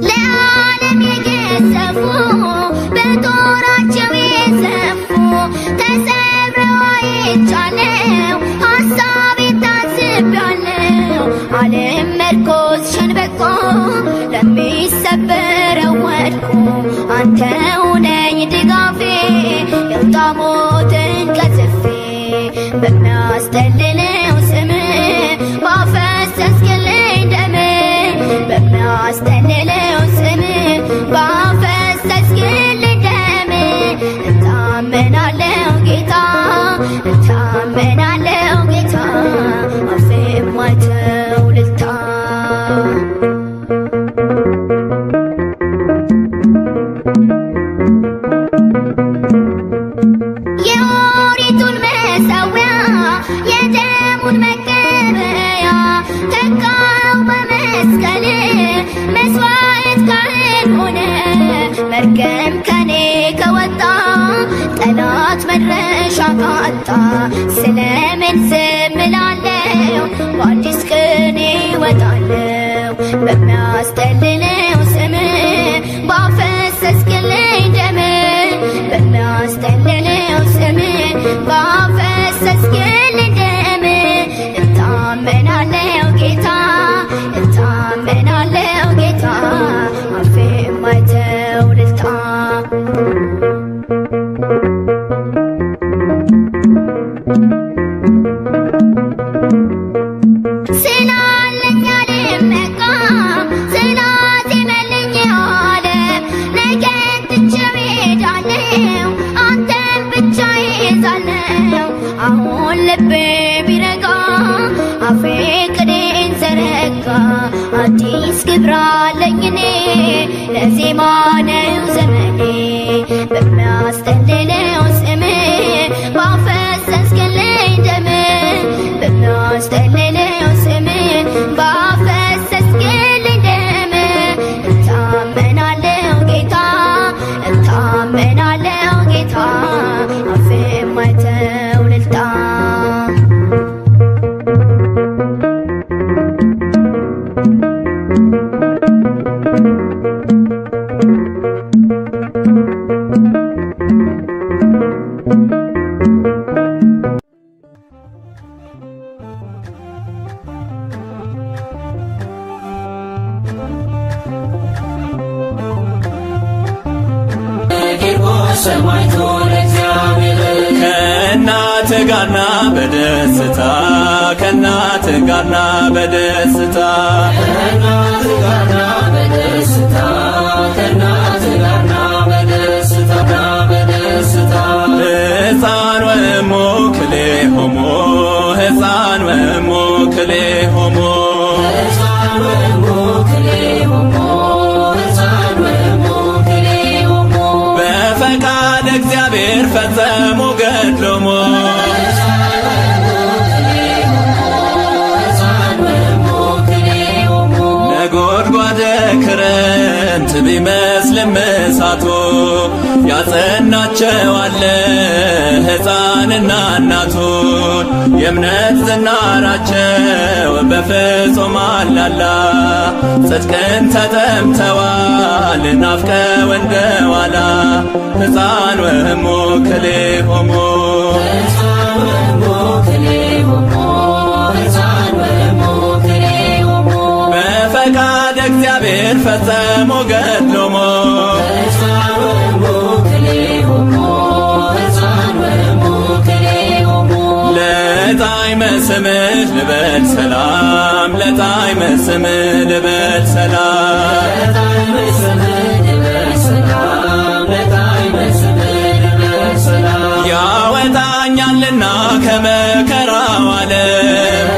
ለዓለም የገዘፉ በጦራቸው የዘፉ ተሰብረው አይቻለሁ ሐሳቤን ታዝቤያለሁ ዓለም መርኮዝ ሸንበቆ ለሚሰበረው ወድቆ አንተ ሁነኝ ድጋፌ የውጣ ሞትን ቀዝፌ በሚያስተልለው ስም ባፈሰስክልኝ ደም በሚያስተልለው ስም ባፈሰስክልኝ ደም እታመናለሁ ጌታ እታመናለሁ ጌታ አፌ ማይተው እልልታ የኦሪቱን መሠዊያ የደሙን መቀበያ ተካው በመስቀል መስዋዕት ካህን ሆነ መርገም ከኔ ከወጣ ጠላት መድረሻ ካጣ ስለምን ዝም እላለሁ በአዲስ ቅኔ እወጣለሁ በሚያስተልለው ስም ባፈሰስክልኝ ደም በሚያስተልለው ስም ባፈሰስክልኝ ደም እታመናለሁ ጌታ እታመናለሁ ጌታ አፌ ማይተው እልልታ ስላለኝ አልመካም ስላዜመልኝ ዓለም ነገን ትቼው እሄዳለሁ አንተን ብቻ ይዛለሁ አሁን ልቤ ቢረጋ አፌ ቅኔን ዘረጋ አዲስ ክብር አለኝ እኔ ለዜማ ነው ዘመኔ በሚያስተልለው ስም ባፈሰስክልኝ ደም በሚያስተልለው ስም ባፈሰስክልኝ ደም እታመናለሁ ጌታ እታመናለሁ ጌታ አፌ ማይተው እልልታ ሰማዕቱ ለእግዚአብሔር ከእናት ጋርና በደስታ ከእናት ጋርና በደስታ ከእናት ጋርና በደስታ ከእናት ጋርና በደስታ ሕፃን ወእሙ ክልኤሆሙ ሕፃን ወእሙ ክልኤሆሙ በፈቃድ እግዚአብሔር ፈጸሙ ገድሎሙ ነጎድጓደ ክረምት ቢመስልም እሳቱ ያጸናቸው አለ ሕፃንና እናቱን የእምነት ዝናራቸው በፍጹም አላላ ጽድቅን ተጠምተዋል ናፍቀው እንደ ዋላ ሕፃን ወእሙ ክልኤሆሙ በፈቃድ እግዚአብሔር ፈጸሙ ገድሎሙ ለጣዕመ ስምህ ልበል ሰላም ለጣዕመ ስምህ ልበል ሰላም ያወጣኛልና ከመከራው ዓለም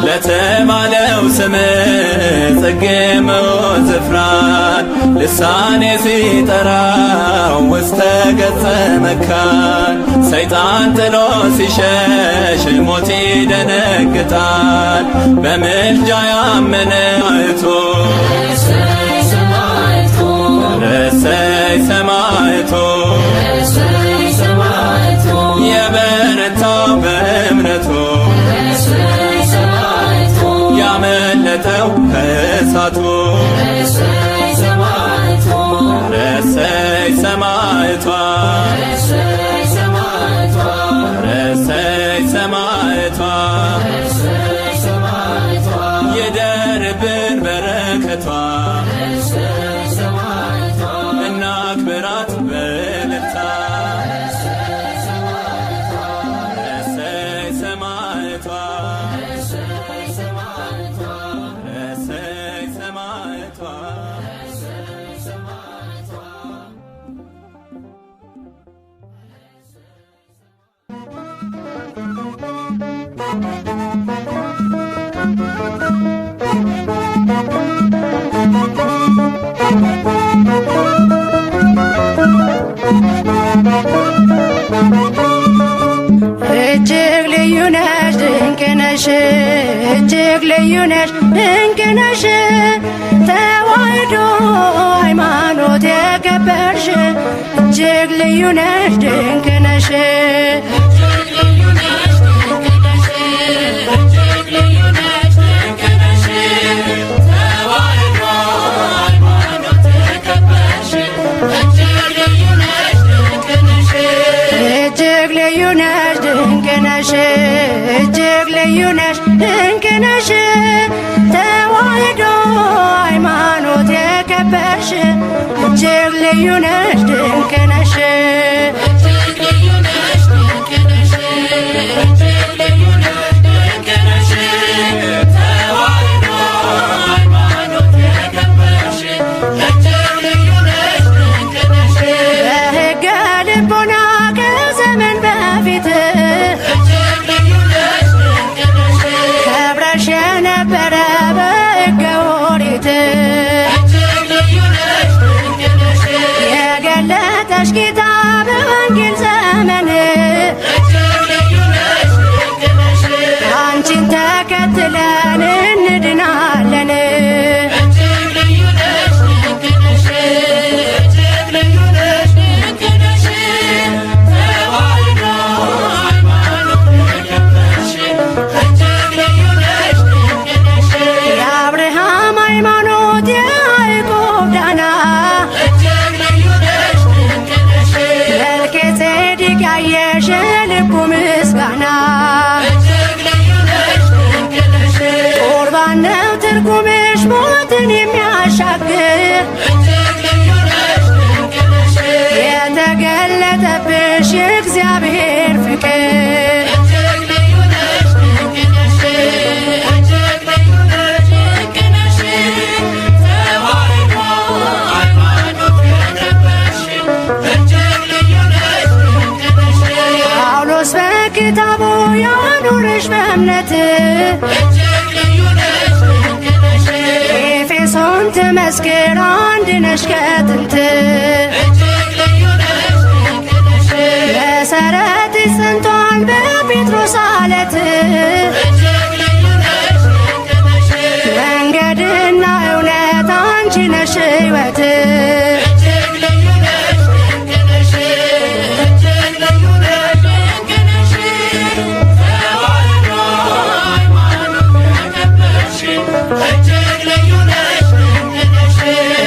ለተባለው ስምህ ጽጌ መዓዛ ዝፍራን ልሳኔ ሲጠራው ውስተ ገጸ መካን ሰይጣን ጥሎ ሲሸሽ ሞት ይደነግጣል በምልጃ ያመነ አይቶ ረሰይ ሰማዕቱ የበረታው በእምነቱ ያመለጠው ከእሳቱ ረሰይ ሰማዕቷ ረሰይ ሰማዕቷ ይደርብን በረከቷ እናክብራት በእልልታ ረሰይ ሰማዕቷ ረሰይ ሰማዕቷ እጅግ ልዩ ነሽ ድንቅ ነሽ እጅግ ልዩ ነሽ ድንቅ ነሽ ተዋሕዶ ሃይማኖት የከበርሽ እጅግ ልዩ ነሽ ድንቅ ነሽ እጅግ ልዩ ነሽ ድንቅ ነሽ እጅግ ልዩ ነሽ ድንቅ ነሽ ተዋሕዶ ሃይማኖት የከበርሽ እጅግ ልዩ ነሽ ድንቅ ነሽ በሕገ ልቦና ከዘመን በፊት ከብረሽ የነበረ በሕገ ኦሪት የገለጠሽ ጌታ ኤፌሶን ትመስክር አንድ ነሽ ከጥንት መሰረትሽ ጸንቷል በጴጥሮስ ዓለት መንገድና እውነት አንቺ ነሽ ሕይወት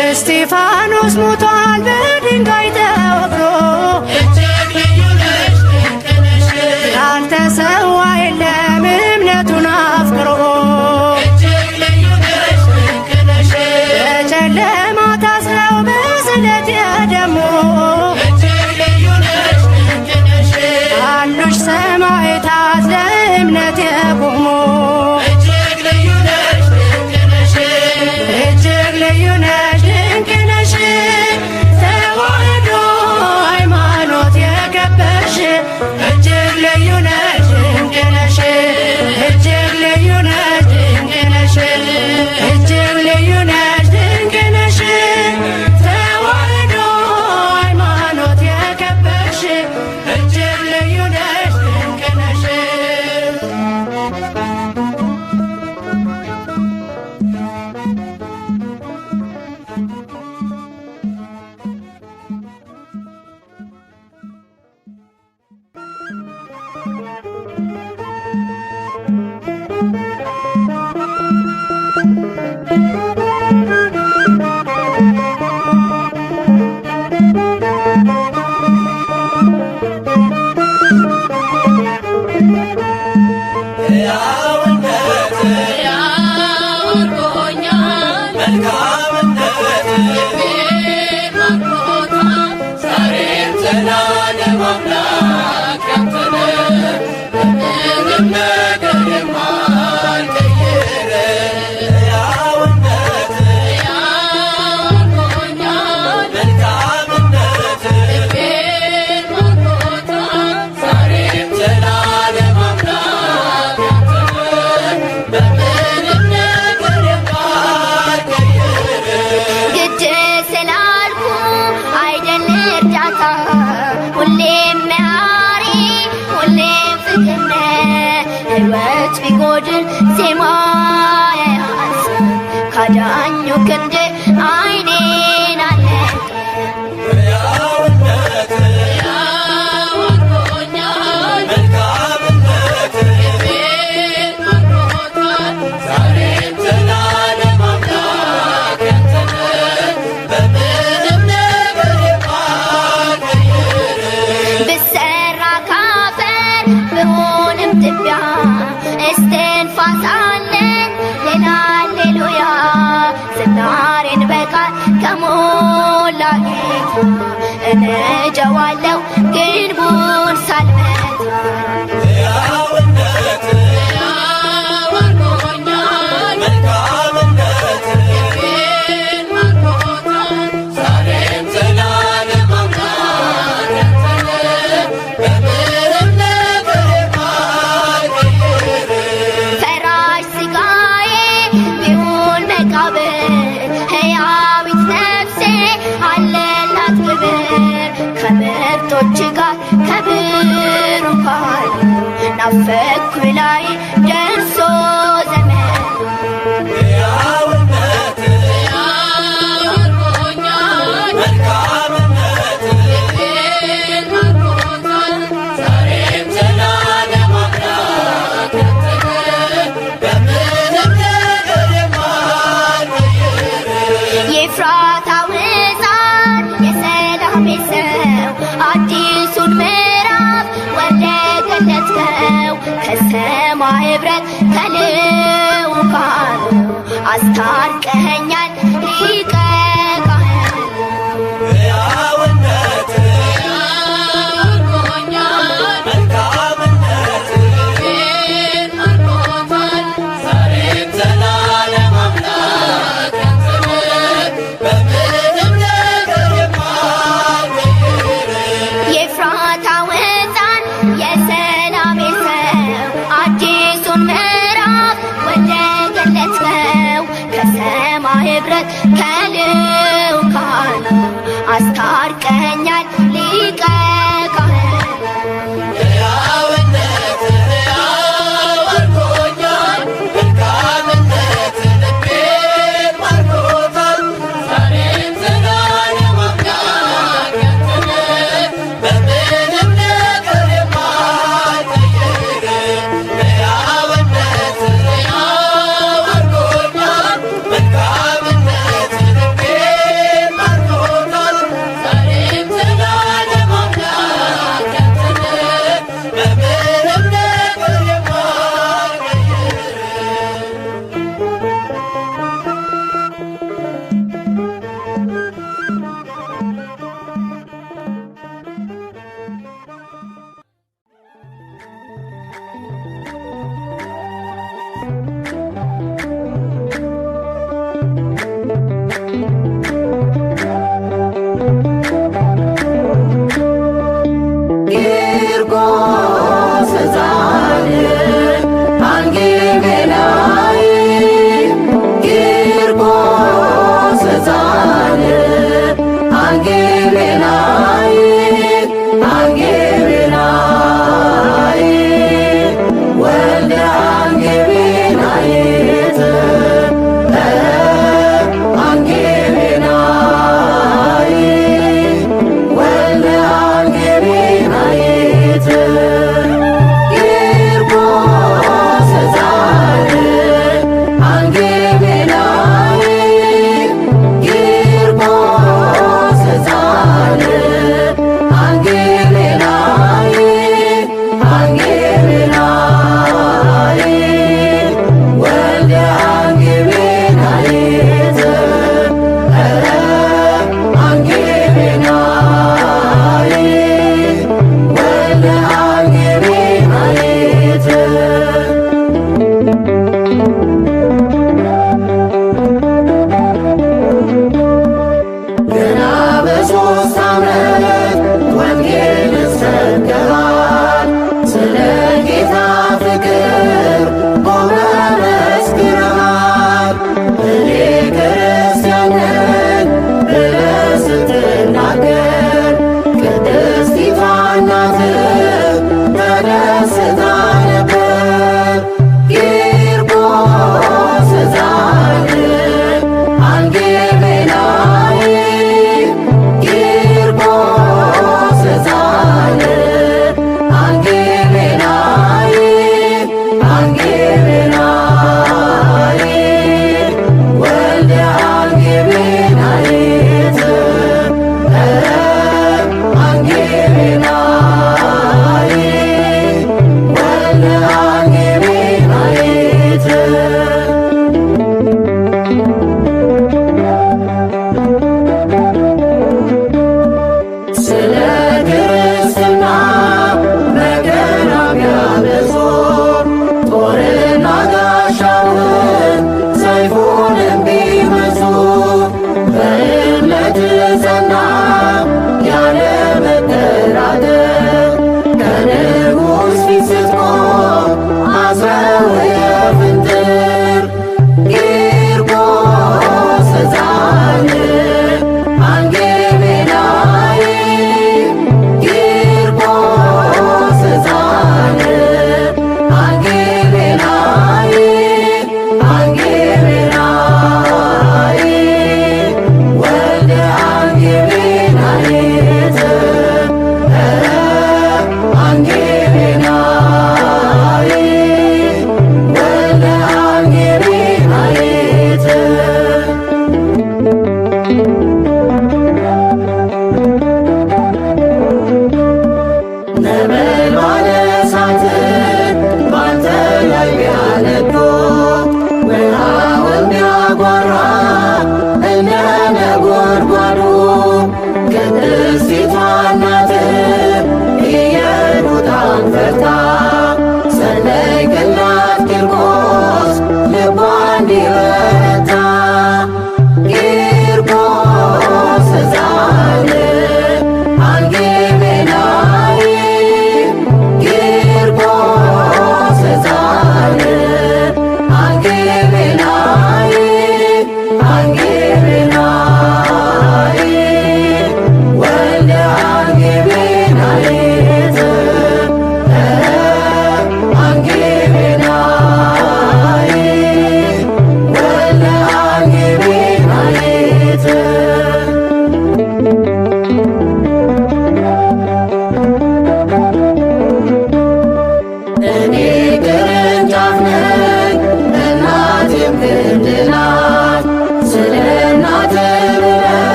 እስጢፋኖስ ሞቷል በድንጋይ ተወግሮ ያልተሰዋ የለም እምነቱን አፍቅሮ በጨለማ ታስረው በስለት የደሙ አሉሽ ሰማዕታት ለእምነት የቆሙ እጅግ ልዩ ነሽ ድንቅ ነሽ ተዋሕዶ ሃይማኖት የከበርሽ እጅግ ልዩ ነሽ ድንቅ ነሽ እጅግ ልዩ ነሽ ድንቅ ነሽ እጅግ ልዩ ነሽ ድንቅ ነሽ ተዋሕዶ ሃይማኖት የከበርሽ እጅግ ልዩ ነሽ ድንቅ ነሽ እነጀዋለው ግንቡን ሳልመታ ናፈኩ ላይ ደርሶ ዘመን የኤፍራታ ሕፃን የሰላም ሰው አዲሱን ምዕራፍ ወደ ገለጥከው ከሰማይ ኅብረት ከልዑካኑ አስታርቀኸኛል ሊቀ ካህኑ የኤፍራታ ሕፃን የሰላም ሰው አዲሱን ምዕራፍ ወልደው ካህኑ አስታርቀኛል ሊቀ ካህኑ ሕያውነት ሕያው አድርጎኛል መልካምነት ልቤን ማርኮታል ዛሬም ዘላለም አምላክ ያንተ ነህ በምንም ነገር የማይቀይር ሕያውነት ሕያው አድርጎኛል መልካምነት ልቤን ማርኮታል ዛሬም ዘላለም አምላክ ያንተ ነህ በምንም ነገር የማይቀይር ቂርቆስ ሕፃን አንጌቤላይ ቂርቆስ ሕፃን አንጌቤላይ አንጌቤላይ ወልደ አንጌቤላይት አንጌቤላይ ወልደ አንጌቤላይት ቂርቆስ ሕፃን አንጌቤላይ ቂርቆስ ሕፃን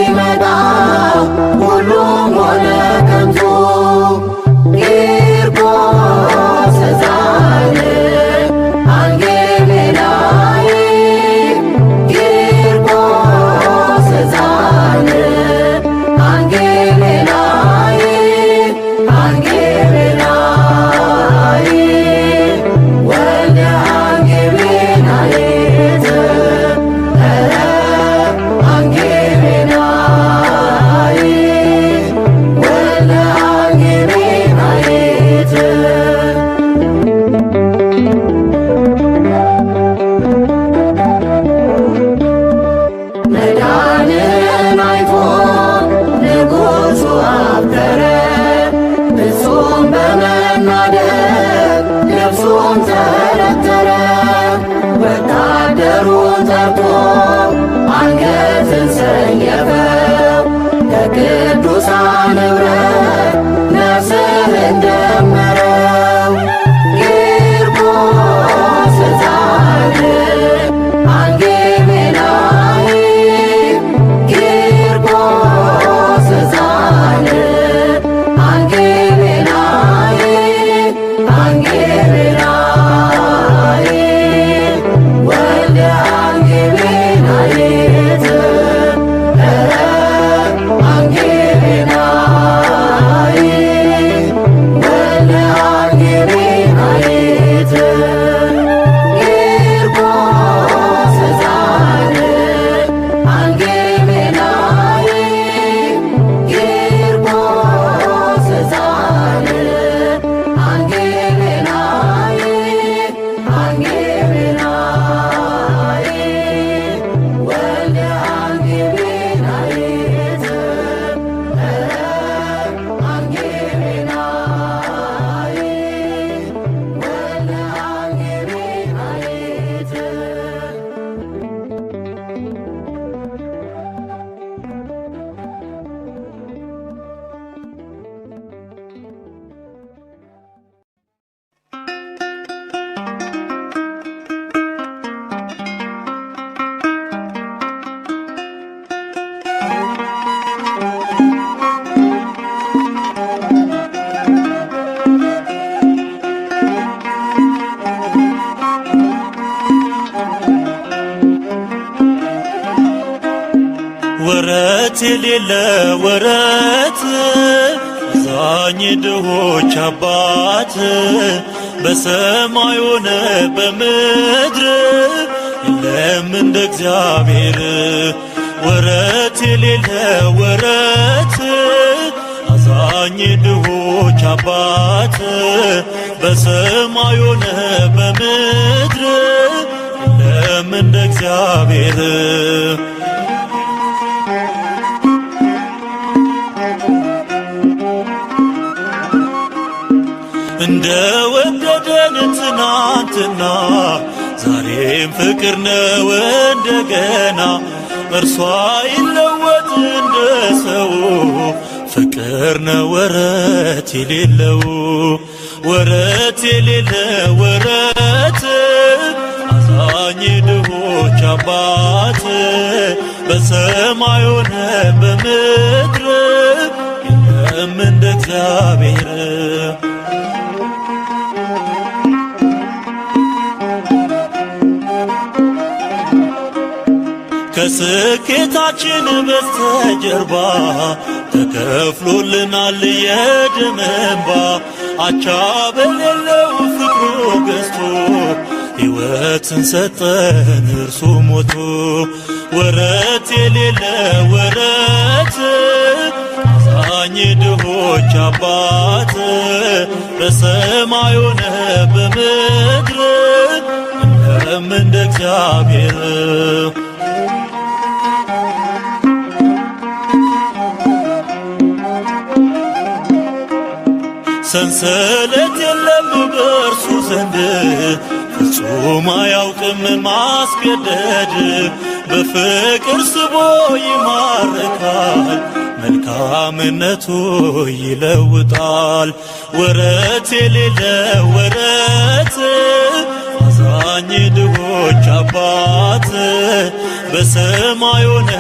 ሲመጣ ሁሉም ሆነ ከንቱ። ቂርቆስ ጻድቅ አንጌሜናዊ ቂርቆስ ጻድቅ አንጌሜናዊ አንጌሜናዊ ወልደ አንጌሜናዊት አንጌሜናዊ ወልደ አንጌሜናዊት መዳንን አይቶ ንጉሡ አበረ እሱም በመናደድ ልብሱን ተረተረ። ወታደሩን ጠርቶ አንገትን ሰየፈው ከቅዱሳን ኅብረት ነፍስህን ደመረው። ቂርቆስ ጻድቅ አንጌሜናዊ ቂርቆስ ጻድቅ አንጌሜናዊ አንጌሜናዊ ወልደ አንጌሜናዊት አንጌሜናዊ ወልደ አንጌሜናዊት ቂርቆስ ጻድቅ አንጌሜናዊ ቂርቆስ ጻድቅ አንጌሜናዊ አንጌሜናዊ ወልደ አንጌሜናዊት አንጌሜናዊ ወልደ አንጌሜናዊት ወረት የሌለ ወረት አዛኝ ድሆች አባት በሰማይ ሆነ በምድር የለም እንደ እግዚአብሔር። ወረት የሌለ ወረት አዛኝ ድሆች አባት በሰማይ ሆነ በምድር የለም እንደ እግዚአብሔር። እንደ ወደደን ትናንትና ዛሬም ፍቅር ነው እንደገና። እርሷ ይለወጥ እንደ ሰው ፍቅር ነው ወረት የሌለው። ወረት የሌለ ወረት አዛኝ ድሆች አባት በሰማይ ሆነ በምድር የለም እንደ እግዚአብሔር። ከስኬታችን በስተጀርባ ተከፍሎልናል የደም እንባ። አቻ በሌለው ፍቅሩ ገዝቶ ሕይወትን ሰጠን እርሱ ሞቶ። ወረት የሌለ ወረት አዛኝ ድሆች አባት በሰማይ ሆነ በምድር የለም እንደ እግዚአብሔር። ሰንሰለት የለም በእርሱ ዘንድ ፍጹም አያውቅም ማስገደድ። በፍቅር ስቦ ይማርካል መልካምነቱ ይለውጣል። ወረት የሌለ ወረት አዛኝ ድሆች አባት በሰማይ ሆነ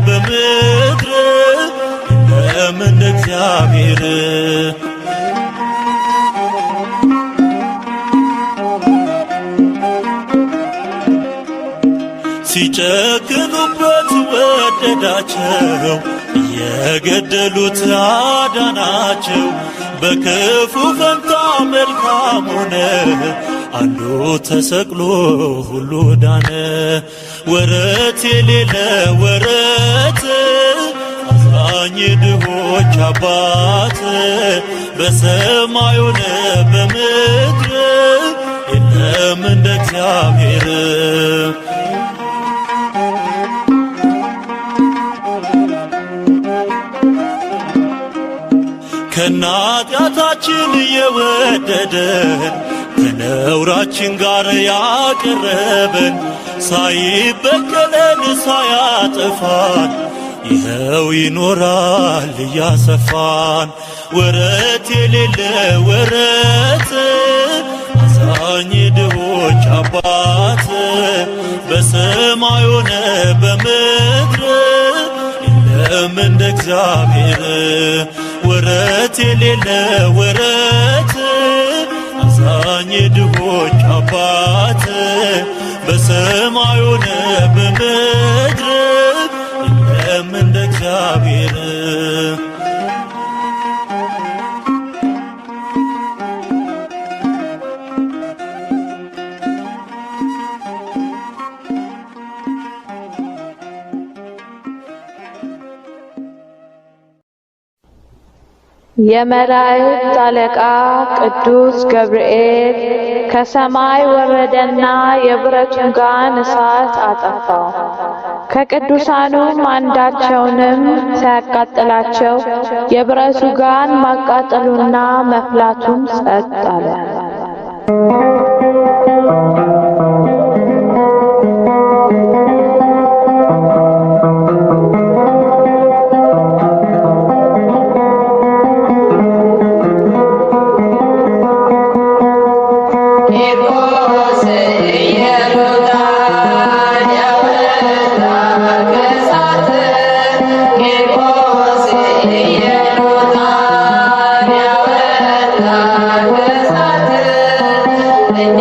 በምድር እግዚአብሔር ሲጨክኑበት ወደዳቸው የገደሉት አዳናቸው በክፉ ፈንታ መልካም ሆነ አንዱ ተሰቅሎ ሁሉ ዳነ ወረት የሌለ ወረት አዛኝ ድሆች አባት በሰማይ ሆነ በምድር የለም እንደ እግዚአብሔር ከናጢአታችን የወደደን ከነውራችን ጋር ያቀረበን ሳይበቀለን ሳያጠፋን ይኸው ይኖራል እያሰፋን ወረት የሌለ ወረት አዛኝ ድሆች አባት በሰማይ ሆነ በምድር የለም እንደ እግዚአብሔር ወረት የሌለ ወረት አዛኝ ድሆች አባት በሰማይ ሆነ በምድር የለም እንደ እግዚአብሔር የመላእክት አለቃ ቅዱስ ገብርኤል ከሰማይ ወረደና የብረቱን ጋን እሳት አጠፋው። ከቅዱሳኑም አንዳቸውንም ሳያቃጥላቸው የብረቱ ጋን ማቃጠሉና መፍላቱም ጸጥ አለ። እኛ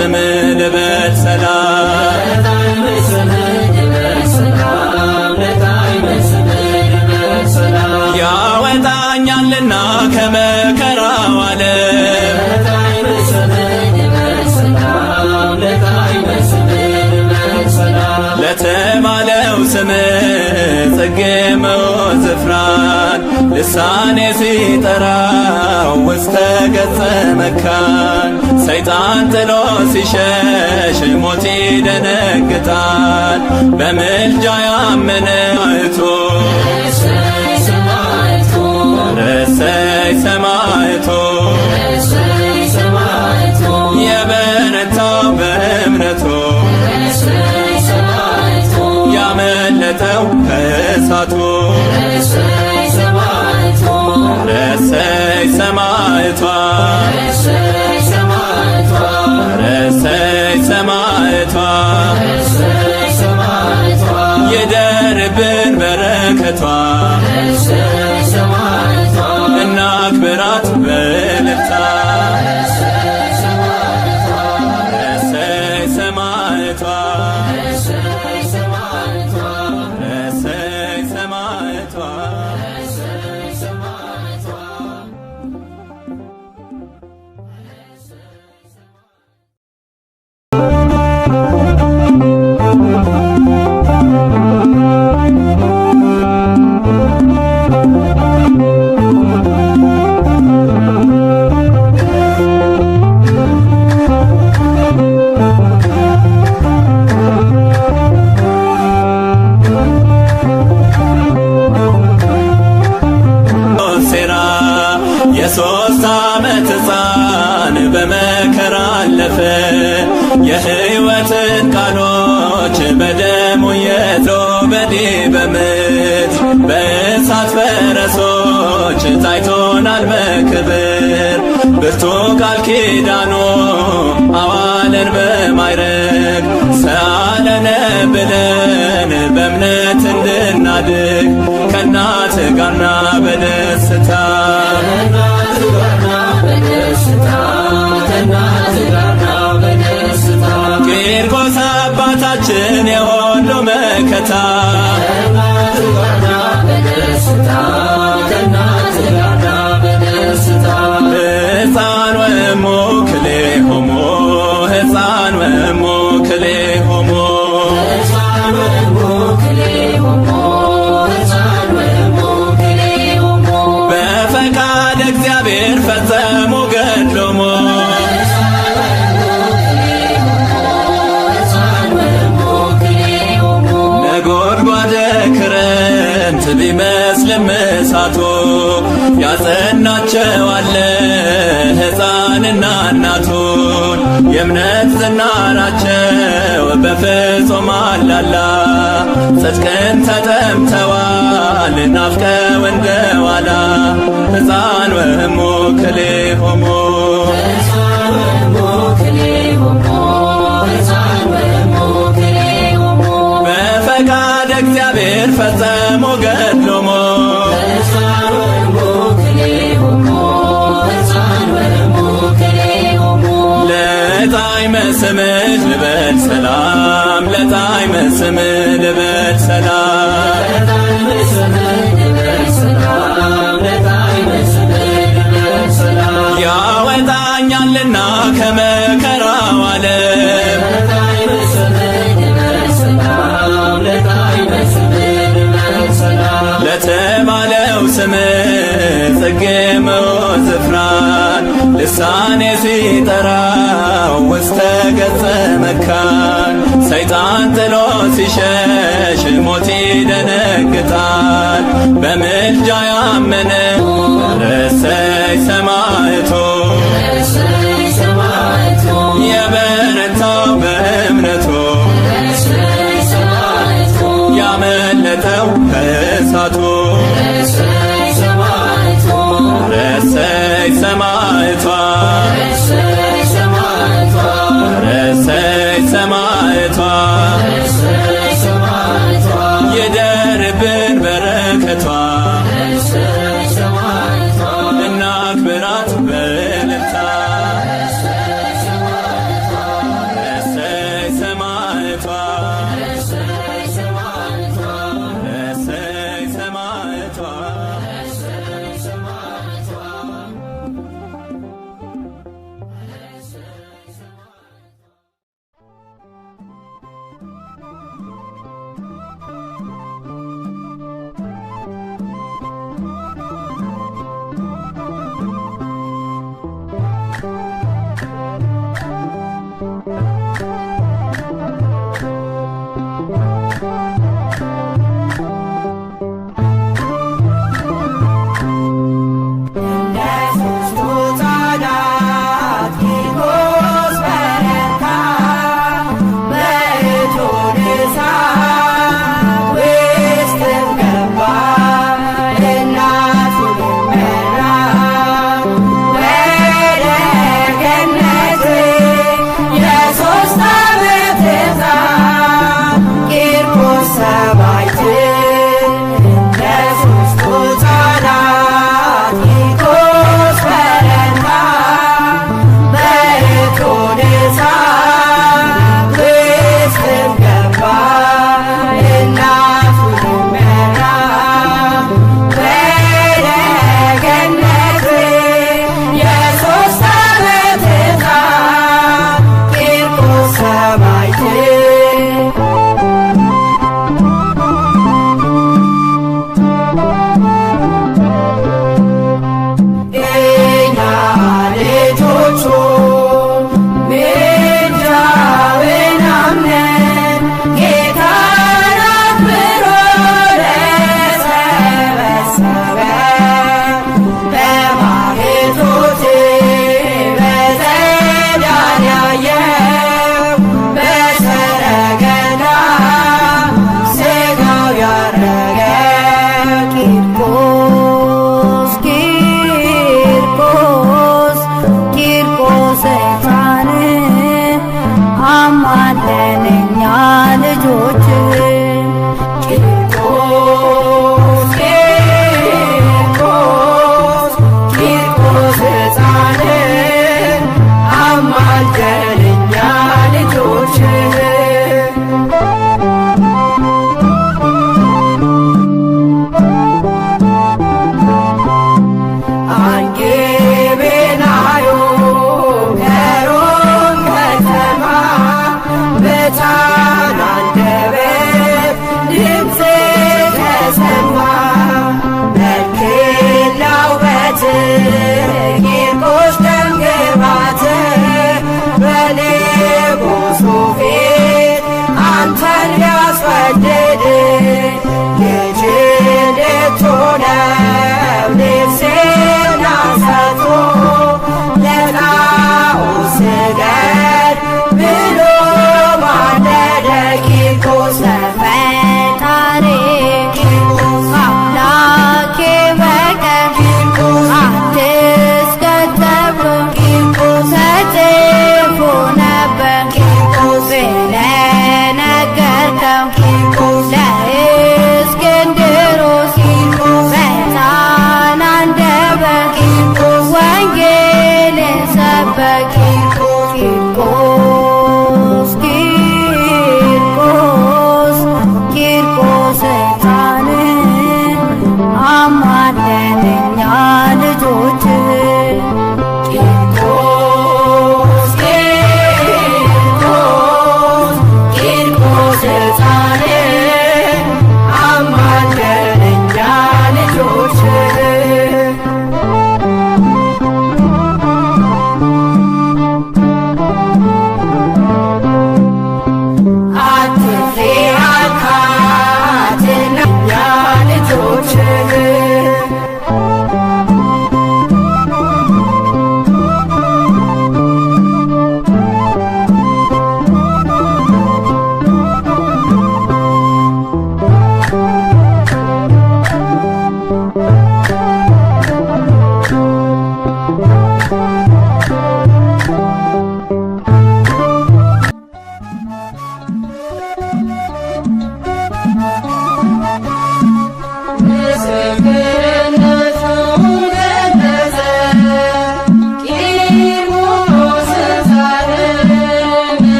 ስምህ ልበል ሰላም ያወጣኛልና ከመከራው ዓለም ለተባለው ስምህ ጽጌ መውዝ ፍራን ልሳኔ ሲጠራው ውስተ ገጸ መካን ሰይጣን ጥሎ ሲሸሽ ሞት ይደነግጣል በምልጃ ያመነ አይቶ ረሰይ ሰማዕቶ የበረታው በእምነቱ ያመለጠው ከእሳቱ ረሰይ ሰማዕቷ ረሰይ ሰማዕቷ ይደርብን በረከቷ እናክብራት በእልልታ ረሰይ ሰማዕቷ ረሰይ ሰማዕቷ የሶስት ዓመት ሕፃን በመከራ አለፈ የሕይወትን ቃሎች በደሙ የትሮበዴ በምድር በእሳት ፈረሶች ታይቶናል በክብር ብርቱ ቃል ኪዳኑ አዋለን በማይረግ ሰአለነ ብለን በእምነት እንድናድግ ከእናት ጋርና በደስታ ቂርቆስ አባታችን የሁሉ መከታ ሕፃን ወእሙ ክልኤሆሙ ሕፃን ወእሙ ክልኤሆሙ በፈቃድ እግዚአብሔር ፈጸሙ ገድሎሙ ነጎድጓደ ክረምት ቢመስልም እሳቱ ያጸናቸው አለ ሕፃንና እናቱን የእምነት ዝናራቸው በፍጹም አላላ ጽድቅን ተጠምተዋል ናፍቀው እንደ ዋላ ሕፃን ወእሙ ክልኤሆሙ በፈቃድ እግዚአብሔር ፈጸሙ ገድሎሙ ለጣዕመ ስምህ ልበል ሰላም ለጣዕመ ስምህ ልበል ሰላም ያወጣኛልና ከመከራው ዓለም ለተባለው ስምህ ጽጌ መውዝ ፍራን ልሳኔ ሲጠራው ውስተ ገጸ መካን ሰይጣን ጥሎ ሲሸሽ ሞት ይደነግጣል በምልጃ ያመነ ረሰይ ሰማዕቶ የበረታው በእምነቱ ያመለጠው ከእሳቱ ረሰይ ሰማዕቷ ረሰይ ሰማዕቷ ይደርብን በረከቷ እናክብራት በ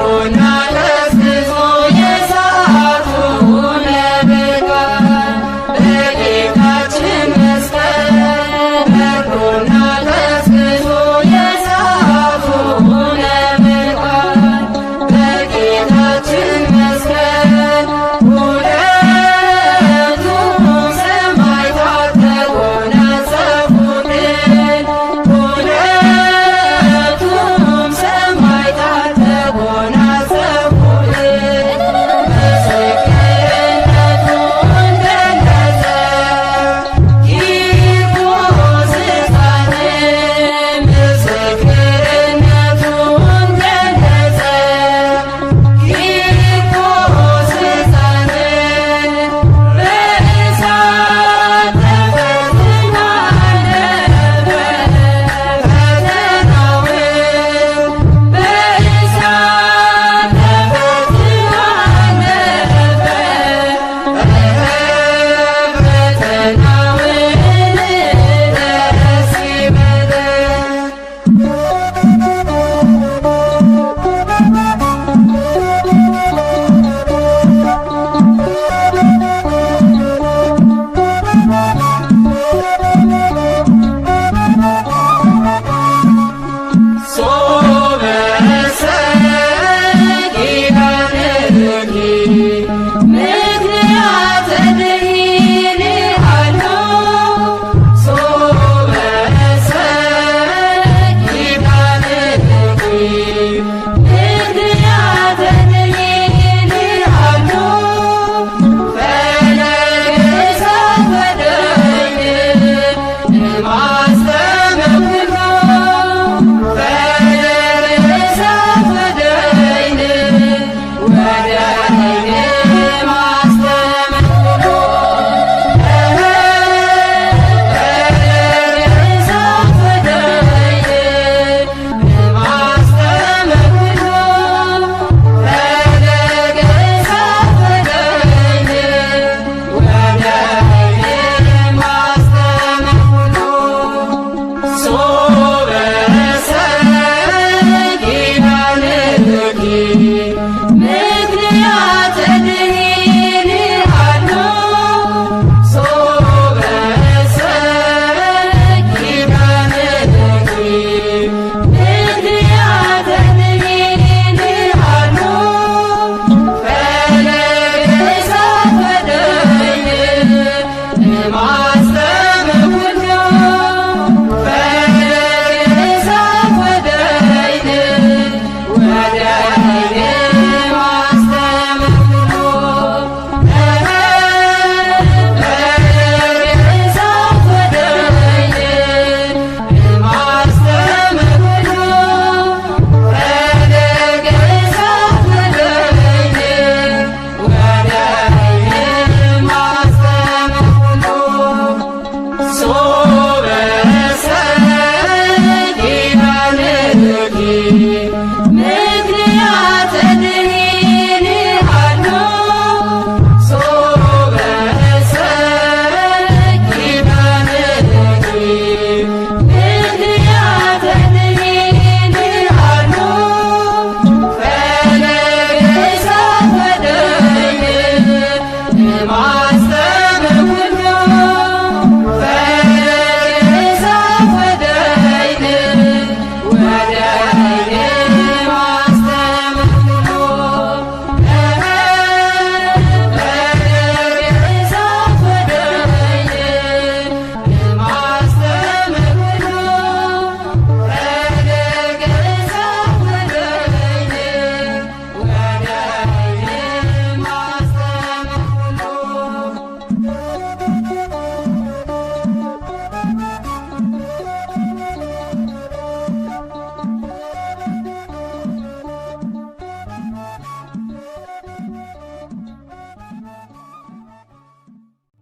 ሆኛለሁ